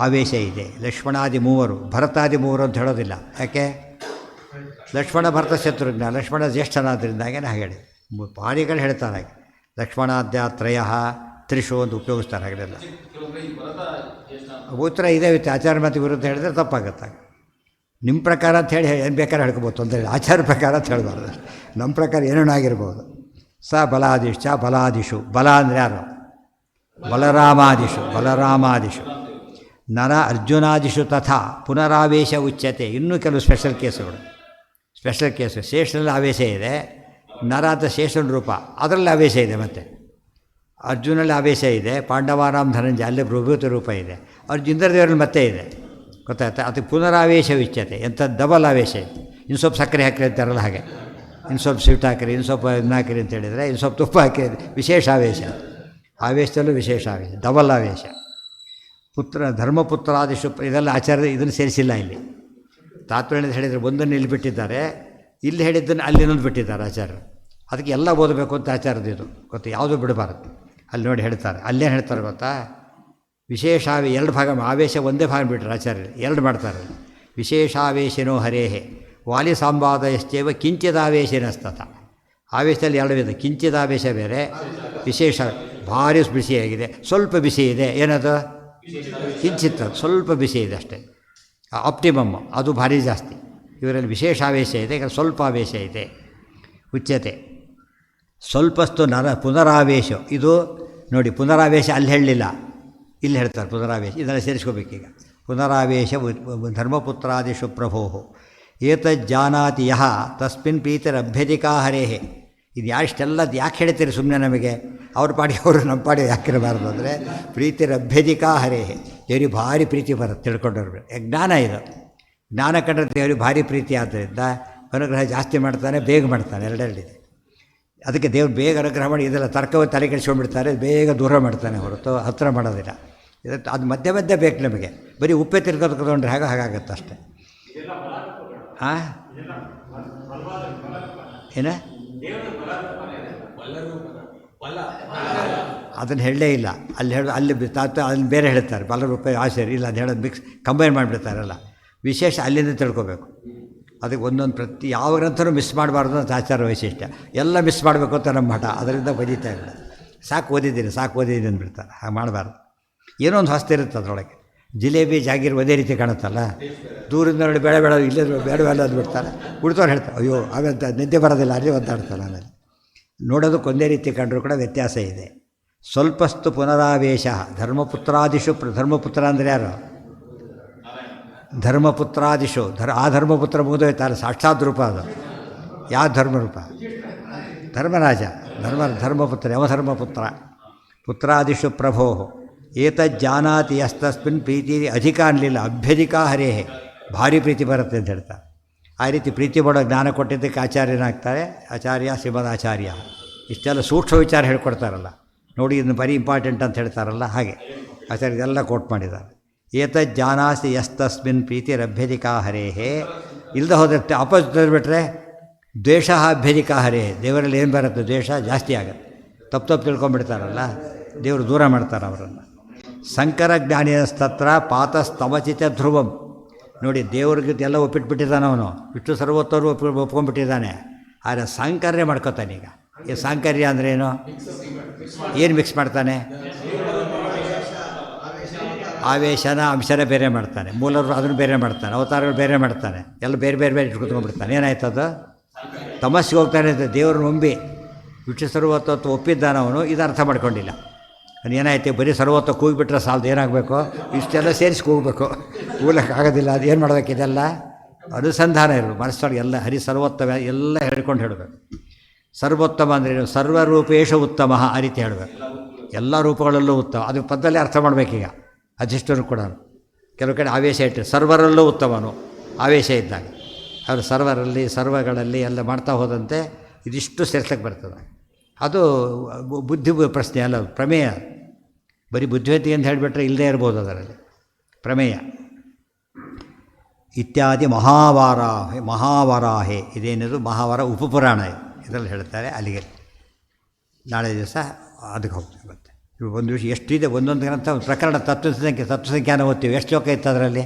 ಆವೇಶ ಇದೆ. ಲಕ್ಷ್ಮಣಾದಿ ಮೂವರು, ಭರತಾದಿ ಮೂವರು ಅಂತ ಹೇಳೋದಿಲ್ಲ. ಯಾಕೆ? ಲಕ್ಷ್ಮಣ ಭರತ ಶತ್ರುಘ್ನ, ಲಕ್ಷ್ಮಣ ಜ್ಯೇಷ್ಠನಾದ್ರಿಂದಾಗೆ ಹಾಗೆ ಹೇಳಿ ಪಾರಿಗಳು ಹೇಳ್ತಾರೆ. ಹಾಗೆ ಲಕ್ಷ್ಮಣಾದ್ಯ ತ್ರಯ ತ್ರಿಷು ಅಂತ ಉಪಯೋಗಿಸ್ತಾರೆ. ಹಾಗೆಲ್ಲ ಉತ್ತರ ಇದೇ ಇತ್ತು. ಆಚಾರ ಮಾತಿ ವಿರುದ್ಧ ಹೇಳಿದ್ರೆ ತಪ್ಪಾಗುತ್ತೆ. ನಿಮ್ಮ ಪ್ರಕಾರ ಅಂತ ಹೇಳಿ ಏನು ಬೇಕಾದ್ರೆ ಹೇಳ್ಕೊಬೋದು, ತೊಂದರೆ ಇಲ್ಲ. ಆಚಾರ ಪ್ರಕಾರ ಅಂತ ಹೇಳಬಾರ್ದು. ನಮ್ಮ ಪ್ರಕಾರ ಏನೇನೋ ಆಗಿರ್ಬೋದು. ಸ ಬಲಾದಿಶ್ ಚ ಬಲಾದಿಷು, ಬಲ ಅಂದರೆ ಯಾರು? ಬಲರಾಮಾದಿಷು, ಬಲರಾಮಾದಿಷು. ನರ ಅರ್ಜುನಾದಿಷು ತಥಾ ಪುನರಾವೇಶ ಉಚ್ಯತೆ. ಇನ್ನೂ ಕೆಲವು ಸ್ಪೆಷಲ್ ಕೇಸುಗಳು. ಸ್ಪೆಷಲ್ ಕೇಸು ಶೇಷನಲ್ಲಿ ಆವೇಶ ಇದೆ, ನರ ಅಂತ ಶೇಷನ ರೂಪ, ಅದರಲ್ಲಿ ಆವೇಶ ಇದೆ. ಮತ್ತು ಅರ್ಜುನಲ್ಲಿ ಆವೇಶ ಇದೆ, ಪಾಂಡವಾರಾಮ್ ಧನಂಜಯ ಅಲ್ಲಿ ಪ್ರಭೂತಿ ರೂಪ ಇದೆ, ಇಂದ್ರದೇವರಲ್ಲಿ ಮತ್ತೆ ಇದೆ. ಗೊತ್ತಾಯ್ತಾ? ಅದಕ್ಕೆ ಪುನರಾವೇಶ ಉಚ್ಯತೆ. ಎಂಥ ಡಬಲ್ ಆವೇಶ ಇದೆ. ಇನ್ನು ಸ್ವಲ್ಪ ಸಕ್ಕರೆ ಹಾಕಿರಿ ಅಂತಾರಲ್ಲ ಹಾಗೆ, ಇನ್ನು ಸ್ವಲ್ಪ ಸ್ವೀಟ್ ಹಾಕಿರಿ, ಇನ್ನು ಸ್ವಲ್ಪ ಇದನ್ನ ಹಾಕಿರಿ ಅಂತ ಹೇಳಿದರೆ, ಇನ್ನು ಸ್ವಲ್ಪ ತುಪ್ಪ ಹಾಕಿರಿ, ವಿಶೇಷ ಆವೇಶ. ಆವೇಶದಲ್ಲೂ ವಿಶೇಷ ಆವೇಶ, ಡಬಲ್ ಆವೇಶ. ಪುತ್ರ ಧರ್ಮಪುತ್ರಾದಿಶು, ಇದೆಲ್ಲ ಆಚಾರ್ಯ ಇದನ್ನು ಸೇರಿಸಿಲ್ಲ ಇಲ್ಲಿ. ತಾತ್ಪರ್ಯ ಹೇಳಿದರೆ ಒಂದನ್ನು ಇಲ್ಲಿ ಬಿಟ್ಟಿದ್ದಾರೆ, ಇಲ್ಲಿ ಹೇಳಿದ್ದನ್ನು ಅಲ್ಲಿ ಇನ್ನೊಂದು ಬಿಟ್ಟಿದ್ದಾರೆ ಆಚಾರ್ಯರು. ಅದಕ್ಕೆ ಎಲ್ಲ ಓದಬೇಕು ಅಂತ ಆಚಾರ್ಯದು ಇದು ಗೊತ್ತಾ, ಯಾವುದೂ ಬಿಡಬಾರದು. ಅಲ್ಲಿ ನೋಡಿ ಹೇಳ್ತಾರೆ, ಅಲ್ಲೇನು ಹೇಳ್ತಾರೆ ಗೊತ್ತಾ? ವಿಶೇಷಾವೇ ಎರಡು ಭಾಗ, ಆವೇಶ ಒಂದೇ ಭಾಗ ಬಿಟ್ಟರೆ ಆಚಾರ್ಯರು ಎರಡು ಮಾಡ್ತಾರೆ. ವಿಶೇಷಾವೇಶನೋ ಹರೇಹೇ ವಾಲಿ ಸಂವಾದಯಶ್ಚೇವ ಕಿಂಚಿದಾವೇಶನಸ್ತತ. ಆವೇಶದಲ್ಲಿ ಎರಡು ವಿಧ, ಕಿಂಚಿದಾವೇಶ ಬೇರೆ, ವಿಶೇಷ ಭಾರಿ ಬಿಸಿಯಾಗಿದೆ, ಸ್ವಲ್ಪ ಬಿಸಿ ಇದೆ, ಏನದು? ಕಿಂಚಿತ್, ಸ್ವಲ್ಪ ಬಿಸಿ ಇದೆ ಅಷ್ಟೇ. ಆಪ್ಟಿಮಮ್ ಅದು ಭಾರಿ ಜಾಸ್ತಿ. ಇವರಲ್ಲಿ ವಿಶೇಷ ಆವೇಶ ಇದೆ, ಈಗ ಸ್ವಲ್ಪ ಆವೇಶ ಇದೆ. ಉಚ್ಯತೆ ಸ್ವಲ್ಪಸ್ತು ನರ ಪುನರಾವೇಶ. ಇದು ನೋಡಿ, ಪುನರಾವೇಶ ಅಲ್ಲಿ ಹೇಳಲಿಲ್ಲ, ಇಲ್ಲಿ ಹೇಳ್ತಾರೆ ಪುನರಾವೇಶ. ಇದನ್ನು ಸೇರಿಸ್ಕೋಬೇಕೀಗ. ಪುನರಾವೇಶ ಧರ್ಮಪುತ್ರಾದಿಷು ಪ್ರಭೋ ಏತಜ್ಜಾನಾತಿ ಯಹ ತಸ್ಮಿನ್ ಪ್ರೀತಿರಭ್ಯಧಿಕಾ ಹರೇಹೇ. ಇದು ಯಾಷ್ಟೆಲ್ಲ ಯಾಕೆ ಹೇಳ್ತೀರಿ ಸುಮ್ಮನೆ ನಮಗೆ? ಅವ್ರ ಪಾಡಿಗೆ ಅವರು ನಮ್ಮ ಪಾಡಿಗೆ ಯಾಕಿರಬಾರ್ದು ಅಂದರೆ, ಪ್ರೀತಿರಭ್ಯಧಿಕಾ ಹರೇಹೇ, ದೇವ್ರಿಗೆ ಭಾರಿ ಪ್ರೀತಿ ಬರುತ್ತೆ ತಿಳ್ಕೊಂಡವ್ರು. ಜ್ಞಾನ ಇದು, ಜ್ಞಾನ ಕಂಡ್ರೆ ದೇವ್ರಿಗೆ ಭಾರಿ ಪ್ರೀತಿ. ಆದ್ದರಿಂದ ಅನುಗ್ರಹ ಜಾಸ್ತಿ ಮಾಡ್ತಾನೆ, ಬೇಗ ಮಾಡ್ತಾನೆ, ಎರಡೆರಡಿದೆ. ಅದಕ್ಕೆ ದೇವ್ರು ಬೇಗ ಅನುಗ್ರಹ ಮಾಡಿ ಇದೆಲ್ಲ ತರ್ಕವಾಗಿ ತಲೆ ಕೆಡಿಸ್ಕೊಂಡ್ಬಿಡ್ತಾರೆ, ಬೇಗ ದೂರ ಮಾಡ್ತಾನೆ ಹೊರತು ಹತ್ತಿರ ಮಾಡೋದಿಲ್ಲ. ಇದಕ್ಕೆ ಅದು ಮಧ್ಯೆ ಮಧ್ಯೆ ಬೇಕು ನಮಗೆ. ಬರೀ ಉಪ್ಪೆ ತಿರ್ಕೊಂಡ್ರೆ ಹಾಗಾಗತ್ತೆ ಅಷ್ಟೇ. ಹಾಂ ಏನ ಅದನ್ನು ಹೇಳಲೇ ಇಲ್ಲ. ಅಲ್ಲಿ ಅಲ್ಲಿ ಅಲ್ಲಿ ಬೇರೆ ಹೇಳ್ತಾರೆ ಬಲರೂಪ ಆಶ್ಚರ್ಯ ಇಲ್ಲ, ಅದು ಹೇಳೋದು ಮಿಕ್ಸ್ ಕಂಬೈನ್ ಮಾಡಿಬಿಡ್ತಾರಲ್ಲ. ವಿಶೇಷ ಅಲ್ಲಿಂದ ತಿಳ್ಕೊಬೇಕು. ಅದಕ್ಕೆ ಒಂದೊಂದು ಪ್ರತಿ ಯಾವ ಗ್ರಂಥನೂ ಮಿಸ್ ಮಾಡಬಾರ್ದು ಅಂತ ಆಚಾರ ವೈಶಿಷ್ಟ್ಯ. ಎಲ್ಲ ಮಿಸ್ ಮಾಡಬೇಕು ಅಂತ ನಮ್ಮ ಮಠ, ಅದರಿಂದ ಬದೀತಾ ಇಲ್ಲ. ಸಾಕು ಓದಿದ್ದೀನಿ ಅಂದ್ಬಿಡ್ತಾರೆ. ಹಾಗೆ ಮಾಡಬಾರ್ದು. ಏನೋ ಒಂದು ಹೊಸ್ತಿರುತ್ತೆ ಅದರೊಳಗೆ. ಜಿಲೇಬಿ ಜಾಗೀರ್ ಒಂದೇ ರೀತಿ ಕಾಣುತ್ತಲ್ಲ, ದೂರಿಂದ ನೋಡಿ ಬೇಡ ಇಲ್ಲೇ ಬೇಡವೆಲ್ಲ ಅಂದ್ಬಿಡ್ತಾರೆ. ಕುಡಿತವ್ರು ಹೇಳ್ತಾರೆ, ಅಯ್ಯೋ ಹಾಗಂತ ನಿದ್ದೆ ಬರೋದಿಲ್ಲ, ಅಲ್ಲೇ ಒದ್ದಾಡ್ತಾರೆ. ಆಮೇಲೆ ನೋಡೋದಕ್ಕೆ ಒಂದೇ ರೀತಿ ಕಂಡರೂ ಕೂಡ ವ್ಯತ್ಯಾಸ ಇದೆ. ಸ್ವಲ್ಪಸ್ತು ಪುನರಾವೇಶ ಧರ್ಮಪುತ್ರಾದಿಷು. ಧರ್ಮಪುತ್ರ ಅಂದರೆ ಯಾರು? ಧರ್ಮಪುತ್ರಾದಿಷು. ಆ ಧರ್ಮಪುತ್ರ ಮುಗಿದೋಯ್ತಾರೆ, ಸಾಕ್ಷಾತ್ ರೂಪ ಅದು. ಯಾವ ಧರ್ಮರೂಪ? ಧರ್ಮರಾಜ, ಧರ್ಮಪುತ್ರ, ಯಮಧರ್ಮಪುತ್ರ. ಪುತ್ರಾದಿಷು ಪ್ರಭೋ ಏತಜ್ಜಾನಾತಿ ಯಸ್ತಸ್ಮಿನ್ ಪ್ರೀತಿ ಅಧಿಕ ಅನ್ನಲಿಲ್ಲ, ಅಭ್ಯಧಿಕಾ ಹರೇಹೇ, ಭಾರಿ ಪ್ರೀತಿ ಬರುತ್ತೆ ಅಂತ ಹೇಳ್ತಾರೆ. ಆ ರೀತಿ ಪ್ರೀತಿ ಮಾಡೋ ಜ್ಞಾನ ಕೊಟ್ಟಿದ್ದಕ್ಕೆ ಆಚಾರ್ಯನಾಗ್ತಾರೆ. ಆಚಾರ್ಯ ಶ್ರೀಮದ್ ಆಚಾರ್ಯ. ಇಷ್ಟೆಲ್ಲ ಸೂಕ್ಷ್ಮ ವಿಚಾರ ಹೇಳ್ಕೊಡ್ತಾರಲ್ಲ ನೋಡಿ, ಇದನ್ನು ಬರೀ ಇಂಪಾರ್ಟೆಂಟ್ ಅಂತ ಹೇಳ್ತಾರಲ್ಲ, ಹಾಗೆ ಆಚಾರ್ಯ ಇದೆಲ್ಲ ಕೋಟ್ ಮಾಡಿದ್ದಾರೆ. ಏತಜ್ಜಾನಾಸಿ ಯಸ್ತಸ್ಮಿನ್ ಪ್ರೀತಿರಭ್ಯಧಿಕಾ ಹರೇಹೇ. ಇಲ್ಲದೆ ಹೋದಷ್ಟೇ ಆಪೋಸಿಟ್ ಬಿಟ್ಟರೆ ದ್ವೇಷ ಅಭ್ಯಧಿಕಾ ಹರೇಹೇ. ದೇವರಲ್ಲಿ ಏನು ಬರುತ್ತೆ? ದ್ವೇಷ ಜಾಸ್ತಿ ಆಗುತ್ತೆ. ತಪ್ಪು ತಿಳ್ಕೊಂಬಿಡ್ತಾರಲ್ಲ, ದೇವರು ದೂರ ಮಾಡ್ತಾರೆ ಅವರನ್ನು. ಸಂಕರ ಜ್ಞಾನಿಯಸ್ತತ್ರ ಪಾತಸ್ತಮಚಿತ ಧ್ರುವಂ. ನೋಡಿ, ದೇವ್ರಿಗೆ ಎಲ್ಲ ಒಪ್ಪಿಟ್ಬಿಟ್ಟಿದ್ದಾನೆ ಅವನು. ವಿಷ್ಣು ಸರ್ವೋತ್ತವರು ಒಪ್ಕೊಂಡ್ಬಿಟ್ಟಿದ್ದಾನೆ. ಆದರೆ ಸಾಂಕರ್ಯ ಮಾಡ್ಕೋತಾನೆ. ಈಗ ಈ ಸಾಂಕರ್ಯ ಅಂದ್ರೇನು? ಏನು ಮಿಕ್ಸ್ ಮಾಡ್ತಾನೆ? ಆವೇಶನ ಅಂಶನ ಬೇರೆ ಮಾಡ್ತಾನೆ, ಮೂಲರು ಅದನ್ನು ಬೇರೆ ಮಾಡ್ತಾನೆ, ಅವತಾರಗಳು ಬೇರೆ ಮಾಡ್ತಾನೆ, ಎಲ್ಲ ಬೇರೆ ಬೇರೆ ಬೇರೆ ಇಟ್ಕೊತ್ಕೊಂಡ್ಬಿಡ್ತಾನೆ. ಏನಾಯ್ತದು? ತಮಸ್ಸಿಗೆ ಹೋಗ್ತಾನೆ. ದೇವರು ನಂಬಿ ವಿಷ್ಣು ಸರ್ವತ್ವ ಒಪ್ಪಿದ್ದಾನೆ ಅವನು, ಇದು ಅರ್ಥ ಮಾಡ್ಕೊಂಡಿಲ್ಲ. ಏನಾಯ್ತು? ಬರೀ ಸರ್ವತ್ವ ಕೂಗಿಬಿಟ್ರೆ ಸಾಲದು, ಏನಾಗಬೇಕು? ಇಷ್ಟೆಲ್ಲ ಸೇರಿಸಿ ಕೂಗಬೇಕು, ಕೂಗ್ಲಿಕ್ಕಾಗೋದಿಲ್ಲ. ಅದು ಏನು ಮಾಡಬೇಕು? ಇದೆಲ್ಲ ಅನುಸಂಧಾನ ಇರಬೇಕು ಮನಸ್ಸೊಳಗೆ. ಎಲ್ಲ ಹರಿ ಸರ್ವೋತ್ತಮ ಎಲ್ಲ ಹೇಳ್ಕೊಂಡು ಹೇಳಬೇಕು. ಸರ್ವೋತ್ತಮ ಅಂದರೆ ಸರ್ವರೂಪೇಶ ಉತ್ತಮ, ಆ ರೀತಿ ಹೇಳಬೇಕು. ಎಲ್ಲ ರೂಪಗಳಲ್ಲೂ ಉತ್ತಮ. ಅದು ಪದದಲ್ಲಿ ಅರ್ಥ ಮಾಡಬೇಕೀಗ. ಅಧಿಷ್ಠರು ಕೂಡ ಕೆಲವು ಕಡೆ ಆವೇಶ ಇಟ್ಟರೆ ಸರ್ವರಲ್ಲೂ ಉತ್ತಮನು, ಆವೇಶ ಇದ್ದಾಗ. ಅವರು ಸರ್ವರಲ್ಲಿ ಸರ್ವಗಳಲ್ಲಿ ಎಲ್ಲ ಮಾಡ್ತಾ ಹೋದಂತೆ ಇದಿಷ್ಟು ಸೇರ್ಸಕ್ಕೆ ಬರ್ತದೆ. ಅದು ಬುದ್ಧಿ ಪ್ರಶ್ನೆ ಅಲ್ಲ, ಪ್ರಮೇಯ. ಬರೀ ಬುದ್ಧಿವಂತಿಕೆ ಅಂತ ಹೇಳಿಬಿಟ್ರೆ ಇಲ್ಲದೇ ಇರ್ಬೋದು ಅದರಲ್ಲಿ. ಪ್ರಮೇಯ. ಇತ್ಯಾದಿ ಮಹಾವರಾಹೆ ಇದೇನಿದು ಮಹಾವರ ಉಪಪುರಾಣ ಇದರಲ್ಲಿ ಹೇಳ್ತಾರೆ. ಅಲ್ಲಿಗೆ ನಾಳೆ ದಿವಸ ಅದಕ್ಕೆ ಹೋಗ್ತೀವಿ. ಮತ್ತೆ ಒಂದು ವಿಷಯ ಎಷ್ಟಿದೆ, ಒಂದೊಂದು ಗ್ರಂಥ ಪ್ರಕರಣ ತತ್ವಸಂಖ್ಯಾನ ಓದ್ತೀವಿ. ಎಷ್ಟು ಚೌಕ ಇತ್ತು ಅದರಲ್ಲಿ?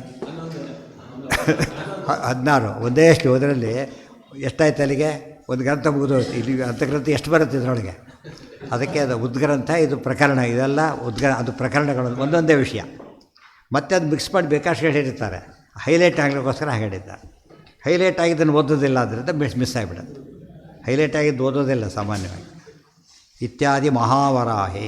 16. ಒಂದೇ ಎಷ್ಟು ಅದರಲ್ಲಿ ಎಷ್ಟಾಯ್ತು ಅಲ್ಲಿಗೆ? ಒಂದು ಗ್ರಂಥ ಮುಗಿದೋಯ್ತು. ಇಲ್ಲಿ ಗ್ರಂಥ ಎಷ್ಟು ಬರುತ್ತೆ ಇದರೊಳಗೆ? ಅದಕ್ಕೆ ಅದು ಉದ್ಗ್ರಂಥ, ಇದು ಪ್ರಕರಣ, ಇದೆಲ್ಲ ಅದು ಪ್ರಕರಣಗಳು ಒಂದೊಂದೇ ವಿಷಯ. ಮತ್ತೆ ಅದು ಮಿಕ್ಸ್ ಮಾಡಿ ಬೇಕಾಷ್ಟು ಹೇಳಿರ್ತಾರೆ. ಹೈಲೈಟ್ ಆಗಲಿಕ್ಕೋಸ್ಕರ ಹಾಗೆ ಹೇಳಿದ್ದಾರೆ. ಹೈಲೈಟ್ ಆಗಿದ್ದನ್ನು ಓದೋದಿಲ್ಲ, ಆದ್ದರಿಂದ ಮಿಸ್ ಆಗಿಬಿಡುತ್ತೆ. ಹೈಲೈಟ್ ಆಗಿದ್ದು ಓದೋದಿಲ್ಲ ಸಾಮಾನ್ಯವಾಗಿ. ಇತ್ಯಾದಿ ಮಹಾವರಾಹೆ